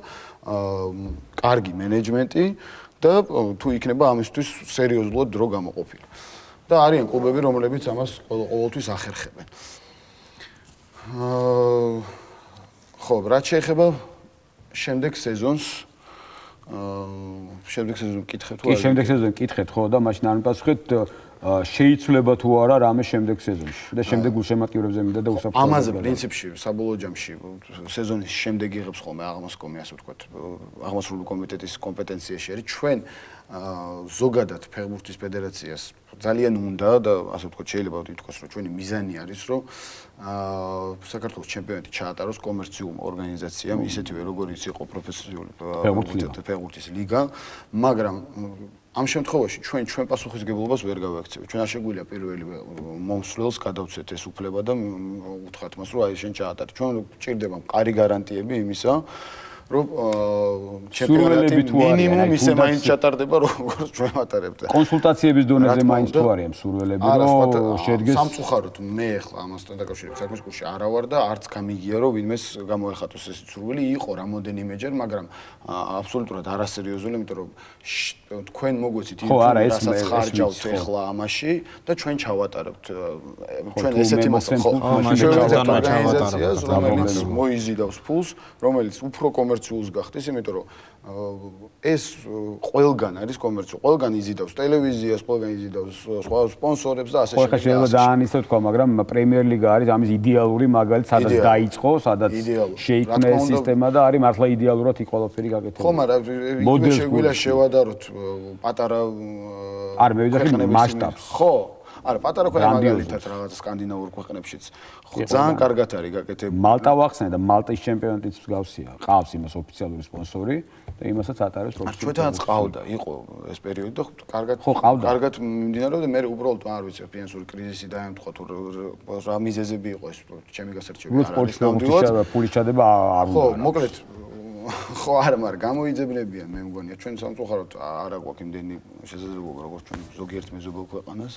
კარგი მენეჯმენტი და თუ იქნება ამისთვის სერიოზულად დრო გამოყოფილი. და არიან კლუბები, რომლებიც ამას ყოველთვის ახერხებენ. ხო, რაც შეეხება შემდეგ სეზონს შემდეგ სეზონს მკითხეთ თუ არა? კი, შემდეგ სეზონს მკითხეთ ხო და მაშინ არ მიპასუხეთ შეიცვლება თუ არა რამე შემდეგ სეზონში და შემდეგ გულშემატკივრებზე მინდა და უსაფრთხო. ამაზე პრინციპში საბოლოო ჯამში სეზონის შემდეგ იღებს ხოლმე აღმასკომი, ასე ვთქვათ, აღმასრულებელი კომიტეტის კომპეტენციაში არის. ჩვენ ზოგადად ფეხბურთის ფედერაციას ძალიან უნდა და ასე ვთქვათ, შეიძლება ვთქვას, რომ ჩვენი მიზანი არის, რომ საქართველოს ჩემპიონატი ჩაატაროს კომერციულ ორგანიზაციამ, ისეთივე როგორიც იყო პროფესიონალური ფეხბურთის ლიგა, მაგრამ ამ შემთხვევაში ჩვენ პასუხისგებლობას ვერ გავაქცევთ. ჩვენ არ შეგვიძლია პირველი მომსვლელს გადავცეთ ეს უფლება და უთხრათ მას, რომ აი შენ ჩაატარე. ჩვენ გვჭირდება მყარი გარანტიები იმისა, რომ ჩემპიონატი მინიმუმ ისე მაინც ჩატარდება, როგორც ჩვენ ვატარებთ. კონსულტაციების დონეზე მაინც თუ არიან სურვილები, რომ შედგეს სამწუხაროდ მე ახლა ამასთან დაკავშირებით საქმის გულში არა ვარ და არც გამიგია, რომ ვინმეს გამოეხატოს ეს სურვილი, იყო რამოდენიმეჯერ, მაგრამ აბსოლუტურად არასერიოზული, იმიტომ რომ თქვენ მოგვეცით იმ რასაც ხარჯავთ ახლა ამაში და ჩვენ ჩავატარებთ. ჩვენ ესეთი ორგანიზაციას, რომელიც მოიზიდავს ფულს, რომელიც უფრო კომერციულს გახდეს, იმიტომ რომ ეს ყველგან არის კომერციული, ყველგან იზიდავს ტელევიზიას, ყველგან იზიდავს სხვა სპონსორებს და ასე შემდეგ. ხო, შეიძლება ძალიან ისე თქვა, მაგრამ პრემიერ ლიგა არის ამის იდეალური მაგალითი, სადაც დაიწყო, სადაც შეიქმნა ეს სისტემა და არის მართლა იდეალურად იქ ყველაფერი გაკეთებული. ხო, მაგრამ იქ შეგვიძლია შევადაროთ პატარა არ მე ვიძახი მასშტაბს. ხო, არა, პატარა ქვეყნა მაგალითად რაღაც სკანდინავურ ქვეყნებშიც ძალიან კარგად არის გაკეთებული. მალტა ვახსენე და მალტის ჩემპიონატიც მსგავსია. ყავს იმას ოფიციალური სპონსორი და იმასაც ატარებს პროფესიონალურად. ჩვენთანაც ყავდა, იყო ეს პერიოდი და კარგად კარგად მიმდინარეობდა, მე უბრალოდ არ ვიცი, ფინანსური კრიზისი დაემთხვა თუ რა მიზეზები იყო ეს ჩემი გასარჩევი არ არის ნამდვილად. ფული ჩადება არ უნდა. ხო, მოკლედ ხო, არა, მაგრამ გამოიძებნებიან, მე მგონია, ჩვენ სამწუხაროდ არა გვაქვს იმდენი შესაძლებლობა, როგორც ჩვენ ზოგიერთ მეზობელ ქვეყანას,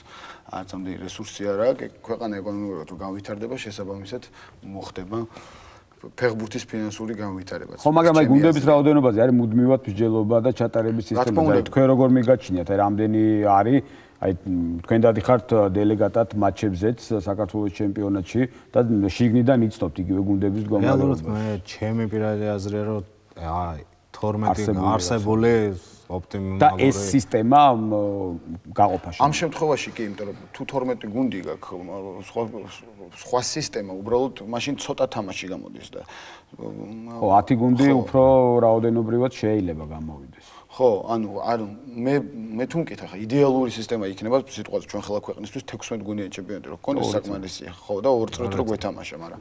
არც ამდენი რესურსი არ აქვს, ქვეყანა ეკონომიკურად თუ განვითარდება, შესაბამისად მოხდება ფეხბურთის ფინანსური განვითარება. ხო, მაგრამ აი გუნდების რაოდენობაზე არის მუდმივად მსჯელობა და ჩატარების სისტემა. თქვენ როგორ მიგაჩნიათ, აი რამდენი არის? აი თქვენ დადიხართ დელეგატად მატჩებზეც საქართველოს ჩემპიონატში და შიგნიდან იცნობთ იგივე გუნდების მდგომარეობას. რეალურად მე ჩემი პირადი აზრია, რომ აი 12 არსებული ოპტიმალური და ეს სისტემა გაყოფაში. ამ შემთხვევაში კი, იმიტომ რომ თუ 12 გუნდი გაქვს, სხვა სისტემა უბრალოდ მაშინ ცოტა თამაში გამოდის და ხო, 10 გუნდი უფრო რაოდენობრივად შეიძლება გამოვიდეს. ხო, ანუ მე თუ მკითხა, ხა იდეალური სისტემა იქნება, სიტყვაზე ჩვენ ხელა ქვეყნისთვის 16 გუნდიანი ჩემპიონატი რო გქონდეს საკმარისია, ხო და 2 წრით რო გვეთამაშა, მაგრამ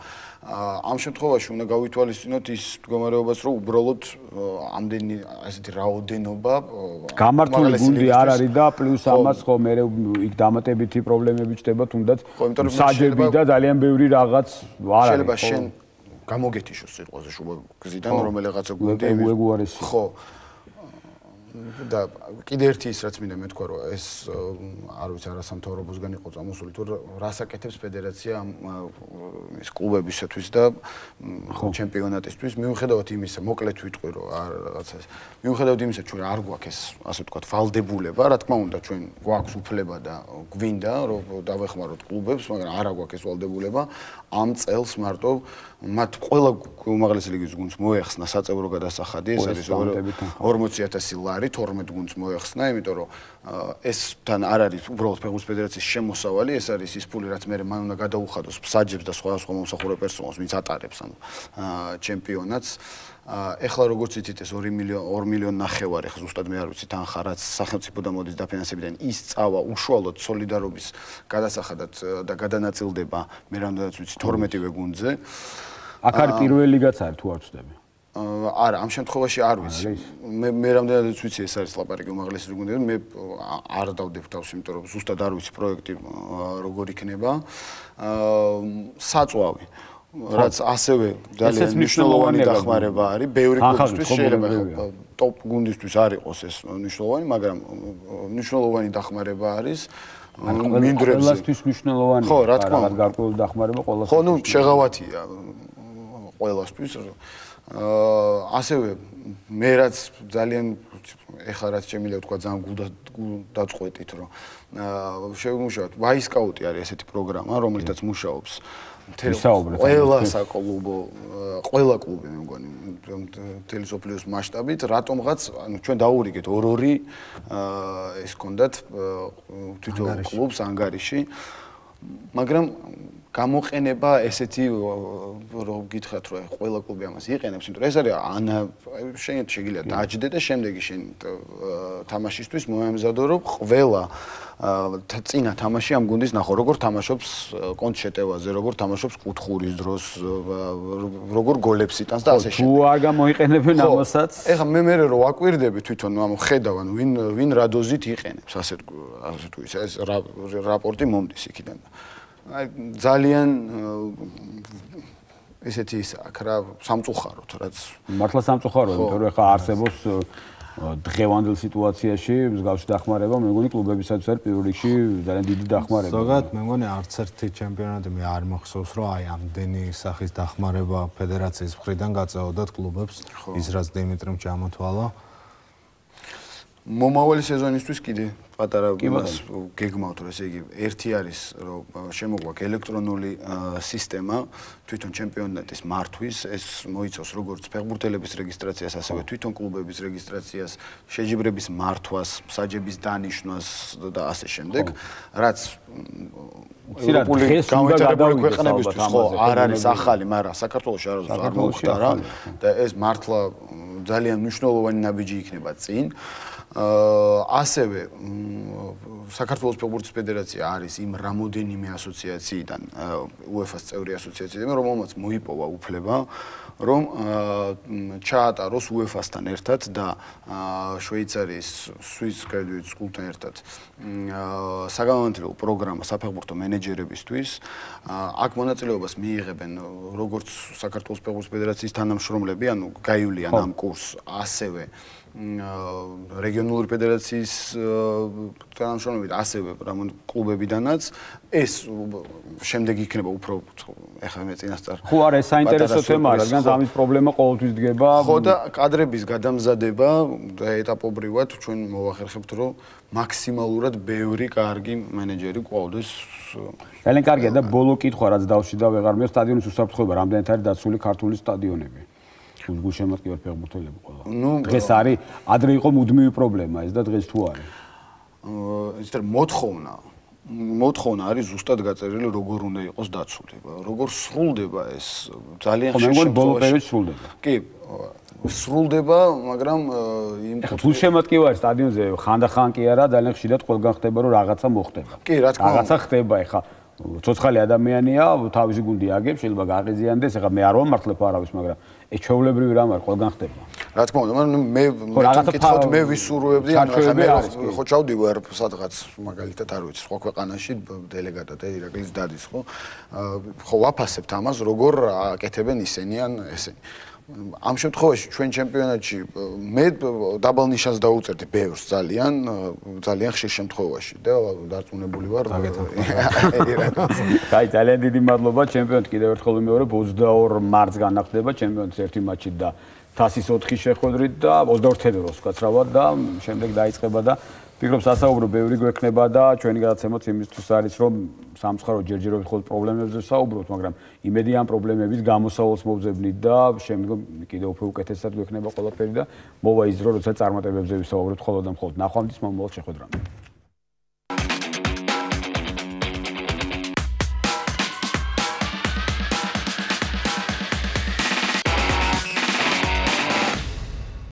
ამ შემთხვევაში უნდა გავითვალისწინოთ ის მდგომარეობას, რომ უბრალოდ ამდენი ასეთი რაოდენობა გამართული გუნდი არ არის და პლუს ამას ხო მე იქ დამატებითი პრობლემები ჩდება, თუნდაც საჯები და ძალიან ბევრი რაღაც არ არის. შეიძლება შენ გამოგეთიშოს სიტყვაზე შუბა გზიდან რომელიღაცა გუნდი ხო და კიდე ერთი ის რაც მინდა მეთქვა რომ ეს არ ვიცი არასამთავრობოსგან იყო წამოსული თუ რას აკეთებს ფედერაცია ეს კლუბებისათვის და ჩემპიონატისთვის მიუხედავად იმისა მოკლედ ვიტყვი რომ რაღაცა მიუხედავად იმისა ჩვენ არ გვაქვს ეს ასე ვთქვათ ვალდებულება რა თქმა უნდა ჩვენ გვაქვს უფლება და გვინდა რომ დავეხმაროთ კლუბებს მაგრამ არ გვაქვს ეს ვალდებულება ამ წელს მარტო მათ ყველა უმაღლესი ლიგის გუნდს მოეხსნა საწევრო გადასახადი ეს არის 40000 ლარი 12 გუნდს მოეხსნა იმიტომ რომ ეს თან არ არის უბრალოდ ფეხბურთის ფედერაციის შემოსავალი ეს არის ის ფული რაც მე მან უნდა გადაუხადოს მსაჯებს და სხვა მომსახურე პერსონალს ვინც ატარებს ამ ჩემპიონატს ეხლა როგორც იცით ეს 2 მილიონი ნახევარი ხა ზუსტად მე არ ვიცი თანხა რაც სახელმწიფოდან მოდის დაფინანსებიდან ის წავა უშუალოდ სოლიდარობის გადასახადად და გადანაწილდება მე რამდენიც ვიცი 12-ვე გუნდზე აქ არის პირველი ლიგაც არის თუ არ ვწდები არა ამ შემთხვევაში არ ვიცი მე რამდენადაც ვიცი ეს არის ლაპარაკი უმაღლესი გუნდები მე არ დავდებ თავს იმიტომ რომ ზუსტად არ ვიცი პროექტი როგორ იქნება საწვავი რაც ასევე ძალიან მნიშვნელოვანი დახმარება არის ბევრი გუნდისთვის შეიძლება ტოპ გუნდისთვის არ იყოს ეს მნიშვნელოვანი მაგრამ მნიშვნელოვანი დახმარება არის მინდვრებზე ყველასთვის მნიშვნელოვანია ხო რა თქმა უნდა გარკვეული დახმარება ყველასთვის ხო ნუ შეღავათია ყველასთვის. ასევე მე რაც ძალიან ეხლა რაც შემიძლია თქვა ძალიან გულდაწყვეტით რომ შევიმუშავოთ ვაისკაუტი არის ესეთი პროგრამა რომელთაც მუშაობს ყველა საკლუბო ყველა კლუბი მე მგონი მთელი სოფლიოს მასშტაბით რატომღაც ანუ ჩვენ დაურიგეთ ორ-ორი ეს კონდათ თვითონ კლუბს ანგარიში მაგრამ გამოყენება ესეთი რომ გითხრათ რომ ყველა კლუბი ამას იყენებს, იმიტომ რომ ეს არის შენ შეგიძლია დააჯდე და შემდეგი შენ თამაშისთვის მოემზადო რომ ყველა წინა თამაში ამ გუნდის ნახო, როგორ თამაშობს კონტ შეტევაზე, როგორ თამაშობს კუთხურის დროს, როგორ გოლებს იტანს და ასე შემდეგ. თუ არ გამოიყენებენ ამასაც? ეხლა მე რომ ვაკვირდები თვითონ ამ ხედავ, ანუ ვინ რა დოზით იყენებს, ასე თუ ისე ეს რაპორტი მომდის იქიდან. აი ძალიან ესეთი ის აქ რა სამწუხაროდ რაც მართლა სამწუხაროა იმიტომ რომ ეხლა არსებობს დღევანდელ სიტუაციაში მსგავსი დახმარება მე მგონი კლუბებისაც არის პირველ რიგში ძალიან დიდი დახმარება ზოგადად მე მგონი არც ერთი ჩემპიონატი მე არ მახსოვს რომ აი ამდენი სახის დახმარება ფედერაციის მხრიდან გაწეოდათ კლუბებს ის რაც დიმიტრიმ ჩამოთვალა მომავალი სეზონისთვის კიდე პატარა გეგმავთ რომ ესე იგი ერთი არის რომ შემოგვაქვს ელექტრონული სისტემა თვითონ ჩემპიონატის მართვის ეს მოიცავს როგორც ფეხბურთელების რეგისტრაციას ასევე თვითონ კლუბების რეგისტრაციას შეჯიბრების მართვას საჯების დანიშვნას და ასე შემდეგ რაც ევროპული გამოცდილებული ქვეყნებისთვის ხო არ არის ახალი მაგრამ საქართველოში არ მოხდა და ეს მართლა ძალიან მნიშვნელოვანი ნაბიჯი იქნება წინ ასევე საქართველოს ფეხბურთის ფედერაცია არის იმ რამოდენიმე ასოციაციიდან UEFA-ს წევრი ასოციაციიდან რომელმაც მოიპოვა უფლება რომ ჩაატაროს UEFA-სთან ერთად და შვეიცარიის Swiss Graduate School-თან ერთად საგამომცემლო პროგრამა საფეხბურთო მენეჯერებისთვის აქ მონაწილეობას მიიღებენ როგორც საქართველოს ფეხბურთის ფედერაციის თანამშრომლები ანუ გაივლიან ამ კურსს ასევე რეგიონალური ფედერაციის თანამშრომლები ასევე რამონ კლუბებიდანაც ეს შემდეგ იქნება უფრო ეხლა მე წინასწარ ხო არა ეს საინტერესო თემაა რადგან ამის პრობლემა ყოველთვის დგება ხო და კადრების გადამზადება და ეტაპობრივად ჩვენ მოვახერხებთ რომ მაქსიმალურად ბევრი კარგი მენეჯერი ყავდეს ძალიან კარგია და ბოლო კითხვა რაც დავშიდა ვეღარ მე სტადიონის უსაფრთხოება რამდენად არის დაცული ქართული სტადიონები გულშემატკივარ ფეხბურთელები ყველა. დღეს არის, ადრე იყო მუდმივი პრობლემა ეს და დღეს თუ არის. ისეთ მოთხოვნა არის ზუსტად გაწერილი როგორ უნდა იყოს დაცული. როგორ სრულდება ეს ძალიან ხშირად შემთხვევაში. ბოლო პერიოდში სრულდება. კი, სრულდება, მაგრამ იმ გულშემატკივარ სტადიონზე ხანდახან კი არა, ძალიან ხშირად ყველგან ხდება რომ რაღაცა მოხდება. კი, რა თქმა უნდა. რაღაცა ხდება ეხა ცოცხალი ადამიანია, თავისი გუნდი აგებს, შეიძლება გააღიზიანდეს, ეხლა მე არ ვამართლებ არავის, მაგრამ ეს ჩვეულებრივი რამ არის, ყველგან ხდება. რა თქმა უნდა, მაგრამ მე მეკითხოთ მე ვისურვებდი, ანუ ხა მე ხო ჩავდივარ სადღაც მაგალითად არ ვიცი, სხვა ქვეყანაში დელეგატად ირაკლის დადის, ხო? ხო ვაფასებთ ამას, როგორ აკეთებენ ისინი ან ესენი. ამ შემთხვევაში ჩვენ ჩემპიონატში მე დაბალ ნიშანს დაუწერდი ბევრს ძალიან ხშირ შემთხვევაში და დარწმუნებული ვარ აი ძალიან დიდი მადლობა ჩემპიონატი კიდევ ერთხელ ვიმეორებ 22 მარტს განახდება ჩემპიონატის ერთი მაჩი და თასის 4 შეხვედრით და 21 დროს გაცრავად და შემდეგ დაიწყება და ფიქრობ სასაუბრო ბევრი გვექნება და ჩვენი გადაცემაც იმისთვის არის რომ სამცხარო ჯერჯერობით ხოლმე პრობლემებზე საუბრობთ, მაგრამ იმედი ამ პრობლემების გამოსავალს მოვძებნით და შემდგომ კიდევ უფრო უკეთესად გვექნება ყველაფერი და მოვა ის დრო, როცა წარმატებებზე ვისაუბრებთ მხოლოდ და მხოლოდ ნახვამდის მომავალ შეხვედრამდე.